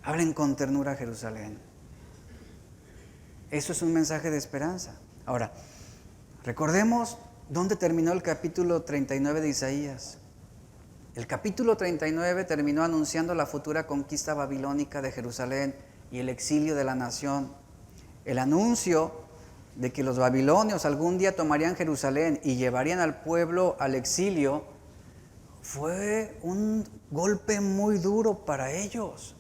Hablen con ternura a Jerusalén. Eso es un mensaje de esperanza. Ahora, recordemos dónde terminó el capítulo 39 de Isaías. El capítulo 39 terminó anunciando la futura conquista babilónica de Jerusalén y el exilio de la nación. El anuncio de que los babilonios algún día tomarían Jerusalén y llevarían al pueblo al exilio fue un golpe muy duro para ellos.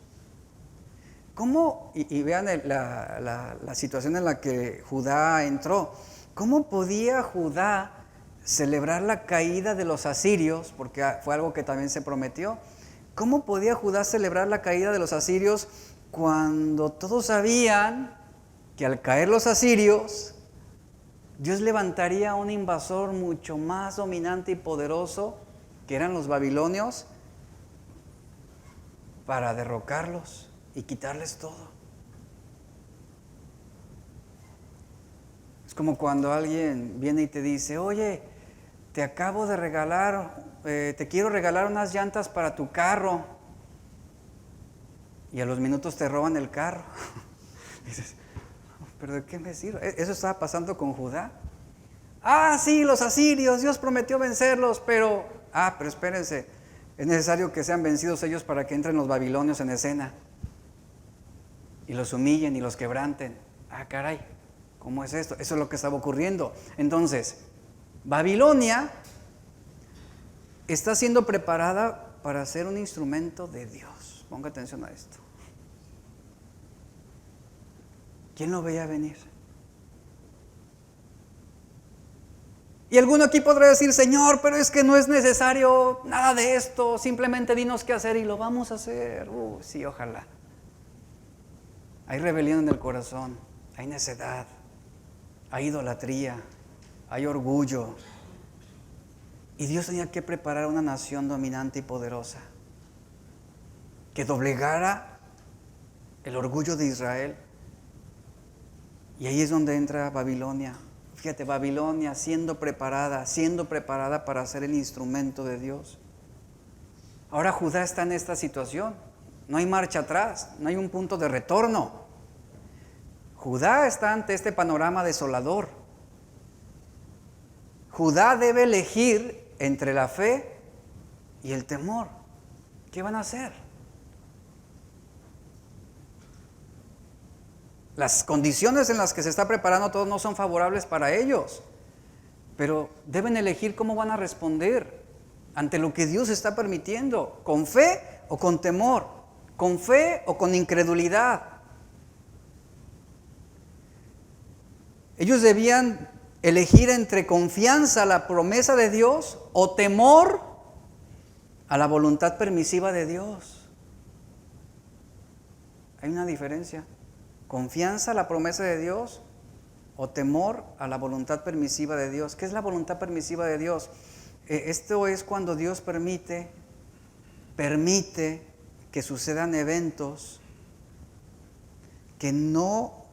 ¿Cómo? Y vean la situación en la que Judá entró. ¿Cómo podía Judá celebrar la caída de los asirios? Porque fue algo que también se prometió. ¿Cómo podía Judá celebrar la caída de los asirios cuando todos sabían que al caer los asirios, Dios levantaría a un invasor mucho más dominante y poderoso, que eran los babilonios, para derrocarlos y quitarles todo? Es como cuando alguien viene y te dice, oye, te acabo de regalar, te quiero regalar unas llantas para tu carro. Y a los minutos te roban el carro. Dices, ¿pero de qué me sirve? Eso estaba pasando con Judá. Ah, sí, los asirios, Dios prometió vencerlos, pero espérense, es necesario que sean vencidos ellos para que entren los babilonios en escena y los humillen y los quebranten. Caray, ¿cómo es esto? Eso es lo que estaba ocurriendo. Entonces, Babilonia está siendo preparada para ser un instrumento de Dios. Ponga atención a esto. ¿Quién lo veía venir? Y alguno aquí podrá decir, Señor, pero es que no es necesario nada de esto, simplemente dinos qué hacer y lo vamos a hacer. Sí, ojalá. Hay rebelión en el corazón, hay necedad, hay idolatría, hay orgullo. Y Dios tenía que preparar una nación dominante y poderosa que doblegara el orgullo de Israel. Y ahí es donde entra Babilonia. Fíjate, Babilonia siendo preparada para ser el instrumento de Dios. Ahora Judá está en esta situación. No hay marcha atrás, no hay un punto de retorno. Judá está ante este panorama desolador. Judá debe elegir entre la fe y el temor. ¿Qué van a hacer? Las condiciones en las que se está preparando todo no son favorables para ellos, pero deben elegir cómo van a responder ante lo que Dios está permitiendo, con fe o con temor, con fe o con incredulidad. Ellos debían elegir entre confianza a la promesa de Dios o temor a la voluntad permisiva de Dios. Hay una diferencia. Confianza a la promesa de Dios o temor a la voluntad permisiva de Dios. ¿Qué es la voluntad permisiva de Dios? Esto es cuando Dios permite que sucedan eventos que no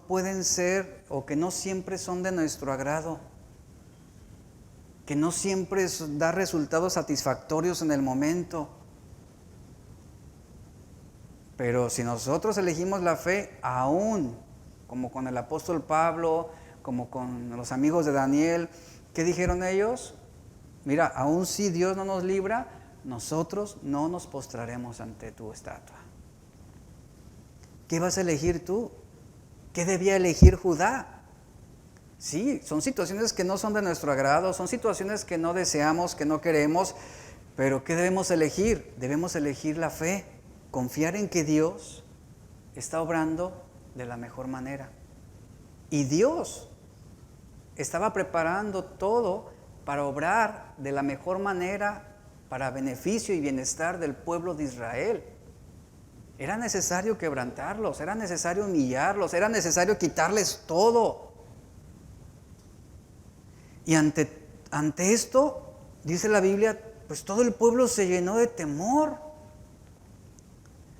pueden ser o que no siempre son de nuestro agrado, que no siempre da resultados satisfactorios en el momento. Pero si nosotros elegimos la fe, aún como con el apóstol Pablo, como con los amigos de Daniel, ¿qué dijeron ellos? Mira, aún si Dios no nos libra, nosotros no nos postraremos ante tu estatua. ¿Qué vas a elegir tú? ¿Qué debía elegir Judá? Sí, son situaciones que no son de nuestro agrado, son situaciones que no deseamos, que no queremos, pero ¿qué debemos elegir? Debemos elegir la fe. Confiar en que Dios está obrando de la mejor manera. Y Dios estaba preparando todo para obrar de la mejor manera para beneficio y bienestar del pueblo de Israel. Era necesario quebrantarlos, era necesario humillarlos, era necesario quitarles todo. Y ante esto, dice la Biblia, pues todo el pueblo se llenó de temor.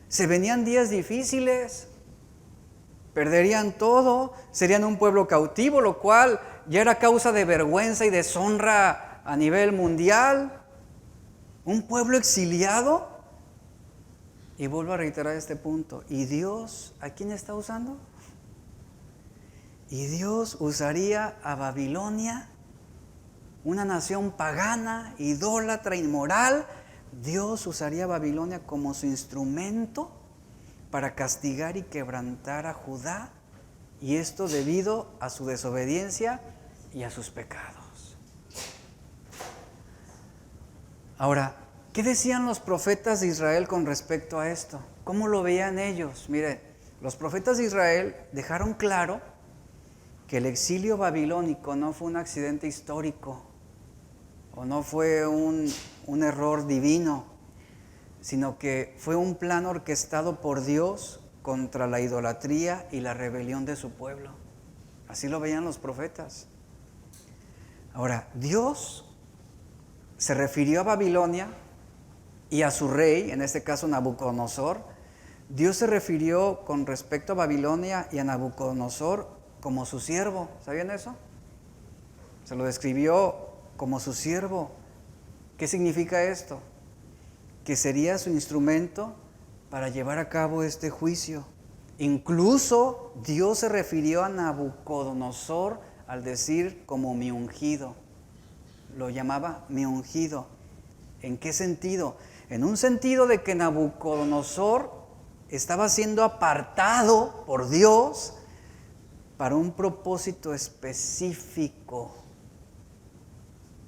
Se venían días difíciles, perderían todo, serían un pueblo cautivo, lo cual ya era causa de vergüenza y deshonra a nivel mundial. Un pueblo exiliado. Y vuelvo a reiterar este punto. ¿Y Dios a quién está usando? Y Dios usaría a Babilonia, una nación pagana, idólatra, inmoral. Dios usaría a Babilonia como su instrumento para castigar y quebrantar a Judá, y esto debido a su desobediencia y a sus pecados. Ahora, ¿qué decían los profetas de Israel con respecto a esto? ¿Cómo lo veían ellos? Mire, los profetas de Israel dejaron claro que el exilio babilónico no fue un accidente histórico o no fue un error divino, sino que fue un plan orquestado por Dios contra la idolatría y la rebelión de su pueblo. Así lo veían los profetas. Ahora, Dios se refirió a Babilonia y a su rey, en este caso Nabucodonosor. Dios se refirió con respecto a Babilonia y a Nabucodonosor como su siervo. ¿Sabían eso? Se lo describió como su siervo. ¿Qué significa esto? Que sería su instrumento para llevar a cabo este juicio. Incluso Dios se refirió a Nabucodonosor al decir como mi ungido. Lo llamaba mi ungido. ¿En qué sentido? En un sentido de que Nabucodonosor estaba siendo apartado por Dios para un propósito específico,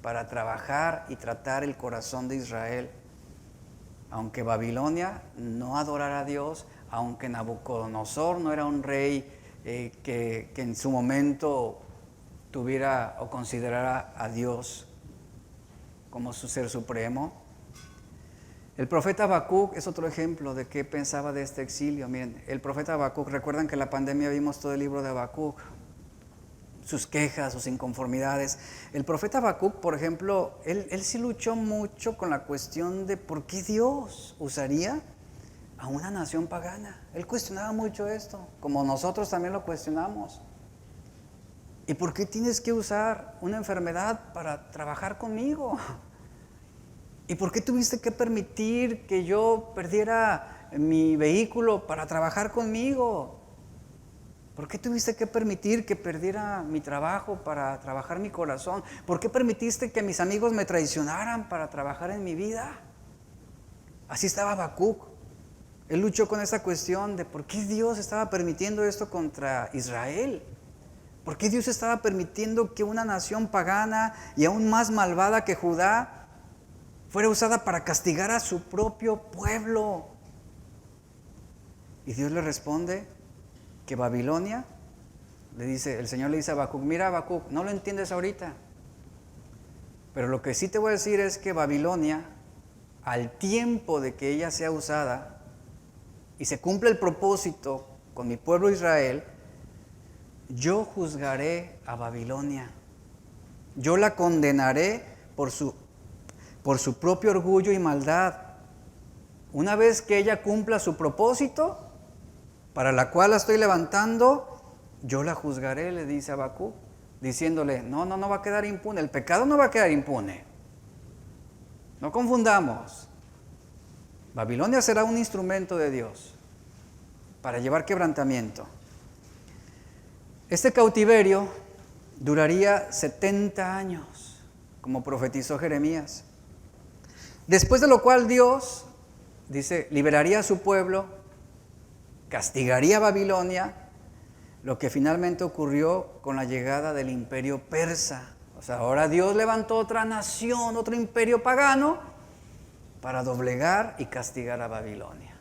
para trabajar y tratar el corazón de Israel. Aunque Babilonia no adorara a Dios, aunque Nabucodonosor no era un rey que en su momento tuviera o considerara a Dios como su ser supremo. El profeta Habacuc es otro ejemplo de qué pensaba de este exilio. Miren, el profeta Habacuc, recuerdan que en la pandemia vimos todo el libro de Habacuc, sus quejas, sus inconformidades. El profeta Habacuc, por ejemplo, él sí luchó mucho con la cuestión de por qué Dios usaría a una nación pagana. Él cuestionaba mucho esto, como nosotros también lo cuestionamos. ¿Y por qué tienes que usar una enfermedad para trabajar conmigo? ¿Y por qué tuviste que permitir que yo perdiera mi vehículo para trabajar conmigo? ¿Por qué tuviste que permitir que perdiera mi trabajo para trabajar mi corazón? ¿Por qué permitiste que mis amigos me traicionaran para trabajar en mi vida? Así estaba Habacuc. Él luchó con esa cuestión de por qué Dios estaba permitiendo esto contra Israel. ¿Por qué Dios estaba permitiendo que una nación pagana y aún más malvada que Judá fuera usada para castigar a su propio pueblo? Y Dios le responde que Babilonia, el Señor le dice a Habacuc, mira Habacuc, no lo entiendes ahorita, pero lo que sí te voy a decir es que Babilonia, al tiempo de que ella sea usada y se cumpla el propósito con mi pueblo Israel, yo juzgaré a Babilonia. Yo la condenaré por su propio orgullo y maldad. Una vez que ella cumpla su propósito, para la cual la estoy levantando, yo la juzgaré, le dice Habacuc, diciéndole, no va a quedar impune, el pecado no va a quedar impune. No confundamos. Babilonia será un instrumento de Dios para llevar quebrantamiento. Este cautiverio duraría 70 años, como profetizó Jeremías. Después de lo cual Dios, dice, liberaría a su pueblo, castigaría a Babilonia, lo que finalmente ocurrió con la llegada del imperio persa. O sea, ahora Dios levantó otra nación, otro imperio pagano, para doblegar y castigar a Babilonia.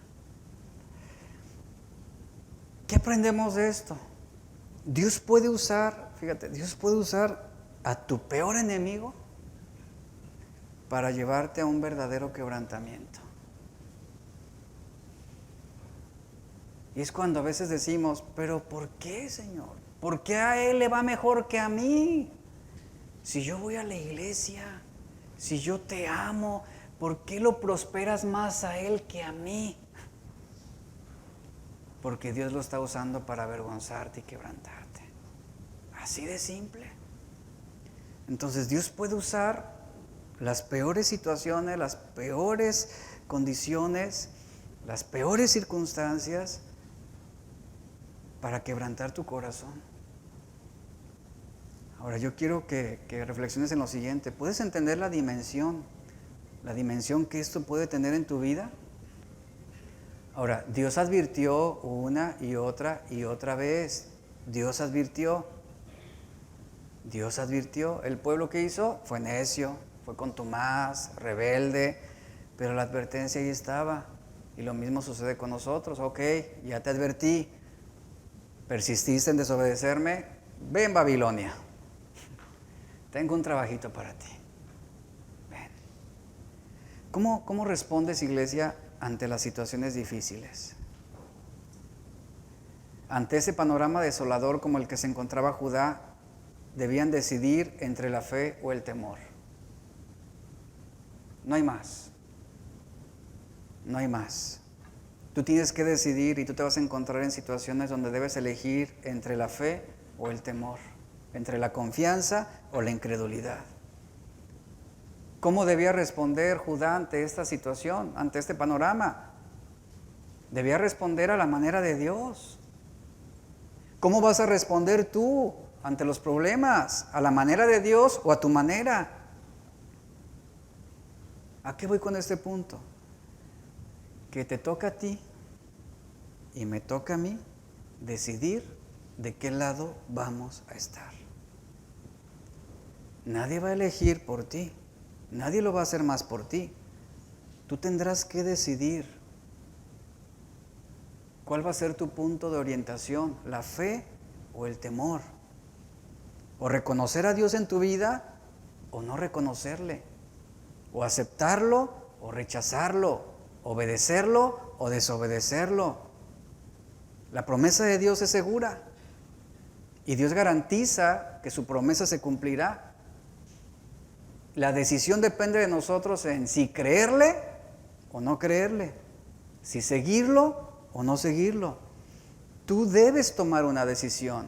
¿Qué aprendemos de esto? Dios puede usar, fíjate, Dios puede usar a tu peor enemigo para llevarte a un verdadero quebrantamiento. Y es cuando a veces decimos, pero ¿por qué, Señor? ¿Por qué a Él le va mejor que a mí? Si yo voy a la iglesia, si yo te amo, ¿por qué lo prosperas más a Él que a mí? Porque Dios lo está usando para avergonzarte y quebrantarte. Así de simple. Entonces Dios puede usar las peores situaciones, las peores condiciones, las peores circunstancias para quebrantar tu corazón. Ahora yo quiero que reflexiones en lo siguiente. ¿Puedes entender la dimensión que esto puede tener en tu vida? Ahora, Dios advirtió una y otra vez. Dios advirtió. El pueblo que hizo fue necio, fue contumaz, rebelde, pero la advertencia ahí estaba. Y lo mismo sucede con nosotros. Ok, ya te advertí, persististe en desobedecerme, ven Babilonia. Tengo un trabajito para ti. Ven. ¿Cómo respondes, iglesia, ante las situaciones difíciles? Ante ese panorama desolador como el que se encontraba Judá, debían decidir entre la fe o el temor. No hay más. No hay más. Tú tienes que decidir y tú te vas a encontrar en situaciones donde debes elegir entre la fe o el temor, entre la confianza o la incredulidad. ¿Cómo debía responder Judá ante esta situación, ante este panorama? Debía responder a la manera de Dios. ¿Cómo vas a responder tú ante los problemas? ¿A la manera de Dios o a tu manera? ¿A qué voy con este punto? Que te toca a ti y me toca a mí decidir de qué lado vamos a estar. Nadie va a elegir por ti, nadie lo va a hacer más por ti. Tú tendrás que decidir cuál va a ser tu punto de orientación, la fe o el temor. O reconocer a Dios en tu vida o no reconocerle. O aceptarlo o rechazarlo, obedecerlo o desobedecerlo. La promesa de Dios es segura y Dios garantiza que su promesa se cumplirá. La decisión depende de nosotros en si creerle o no creerle, si seguirlo o no seguirlo. Tú debes tomar una decisión.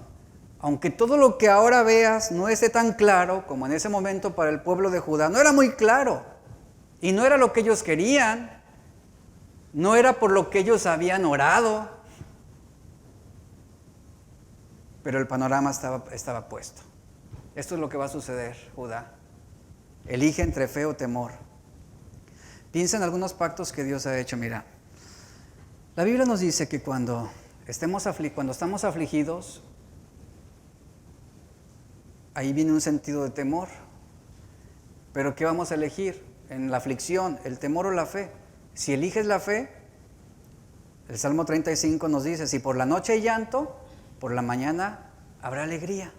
Aunque todo lo que ahora veas no esté tan claro como en ese momento para el pueblo de Judá, no era muy claro y no era lo que ellos querían, no era por lo que ellos habían orado, pero el panorama estaba puesto. Esto es lo que va a suceder, Judá. Elige entre fe o temor. Piensa en algunos pactos que Dios ha hecho. Mira, la Biblia nos dice que cuando estamos afligidos, ahí viene un sentido de temor. Pero ¿qué vamos a elegir en la aflicción? ¿El temor o la fe? Si eliges la fe, el Salmo 35 nos dice, si por la noche hay llanto, por la mañana habrá alegría.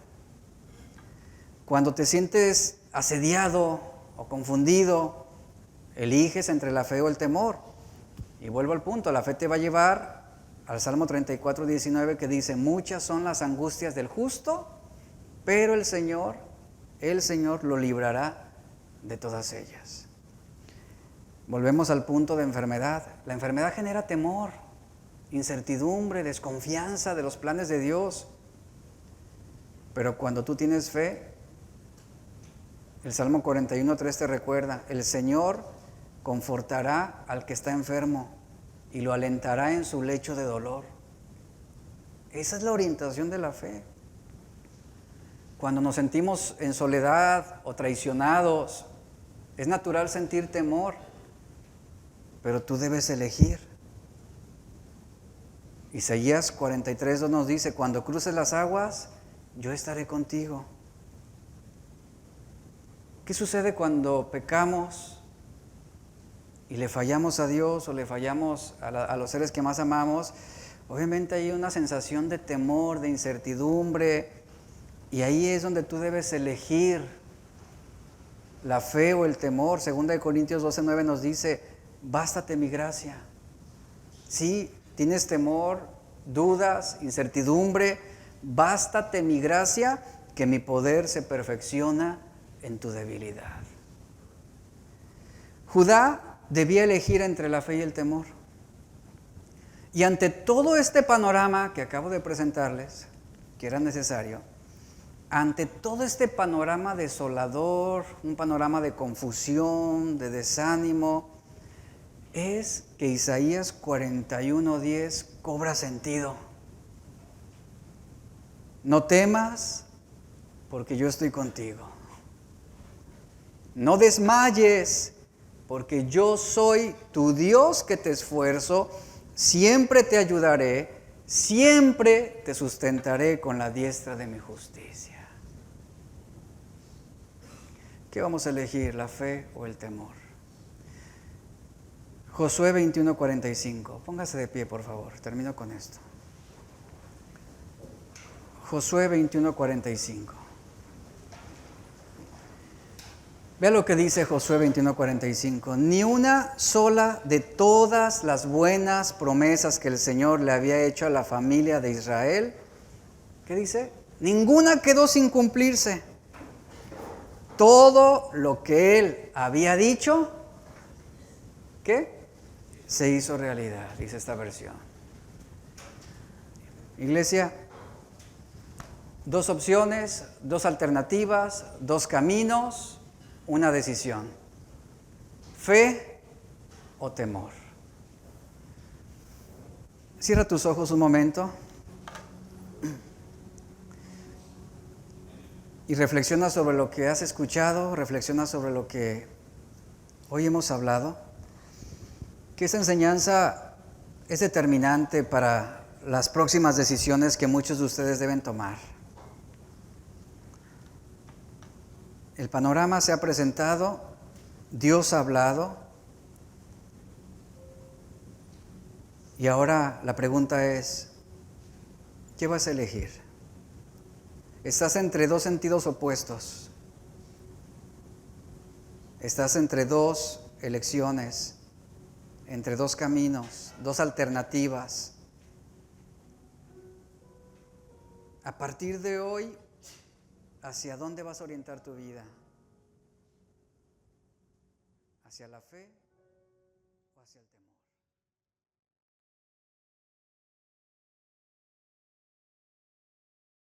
Cuando te sientes asediado o confundido, eliges entre la fe o el temor. Y vuelvo al punto, la fe te va a llevar al Salmo 34, 19 que dice, muchas son las angustias del justo, pero el Señor lo librará de todas ellas. Volvemos al punto de enfermedad. La enfermedad genera temor, incertidumbre, desconfianza de los planes de Dios. Pero cuando tú tienes fe, el Salmo 41:3 te recuerda, el Señor confortará al que está enfermo y lo alentará en su lecho de dolor. Esa es la orientación de la fe. Cuando nos sentimos en soledad o traicionados, es natural sentir temor, pero tú debes elegir. Isaías 43:2 nos dice, cuando cruces las aguas, yo estaré contigo. ¿Qué sucede cuando pecamos y le fallamos a Dios o le fallamos a los seres que más amamos? Obviamente hay una sensación de temor, de incertidumbre, y ahí es donde tú debes elegir la fe o el temor. 2 Corintios 12:9 nos dice, bástate mi gracia. Sí, tienes temor, dudas, incertidumbre, bástate mi gracia, que mi poder se perfecciona en tu debilidad. Judá debía elegir entre la fe y el temor. Y ante todo este panorama que acabo de presentarles, que era necesario, ante todo este panorama desolador, un panorama de confusión, de desánimo, es que Isaías 41:10 cobra sentido. No temas, porque yo estoy contigo. No desmayes, porque yo soy tu Dios que te esfuerzo, siempre te ayudaré, siempre te sustentaré con la diestra de mi justicia. ¿Qué vamos a elegir, la fe o el temor? Josué 21:45. Póngase de pie, por favor. Termino con esto. Josué 21:45. Vea lo que dice Josué 21:45. Ni una sola de todas las buenas promesas que el Señor le había hecho a la familia de Israel, ¿qué dice? Ninguna quedó sin cumplirse. Todo lo que Él había dicho, ¿qué? Se hizo realidad, dice esta versión. Iglesia, dos opciones, dos alternativas, dos caminos, una decisión. ¿Fe o temor? Cierra tus ojos un momento y reflexiona sobre lo que has escuchado, reflexiona sobre lo que hoy hemos hablado, que esa enseñanza es determinante para las próximas decisiones que muchos de ustedes deben tomar. El panorama se ha presentado, Dios ha hablado, y ahora la pregunta es, ¿qué vas a elegir? Estás entre dos sentidos opuestos. Estás entre dos elecciones, entre dos caminos, dos alternativas. A partir de hoy, ¿hacia dónde vas a orientar tu vida? ¿Hacia la fe o hacia el temor?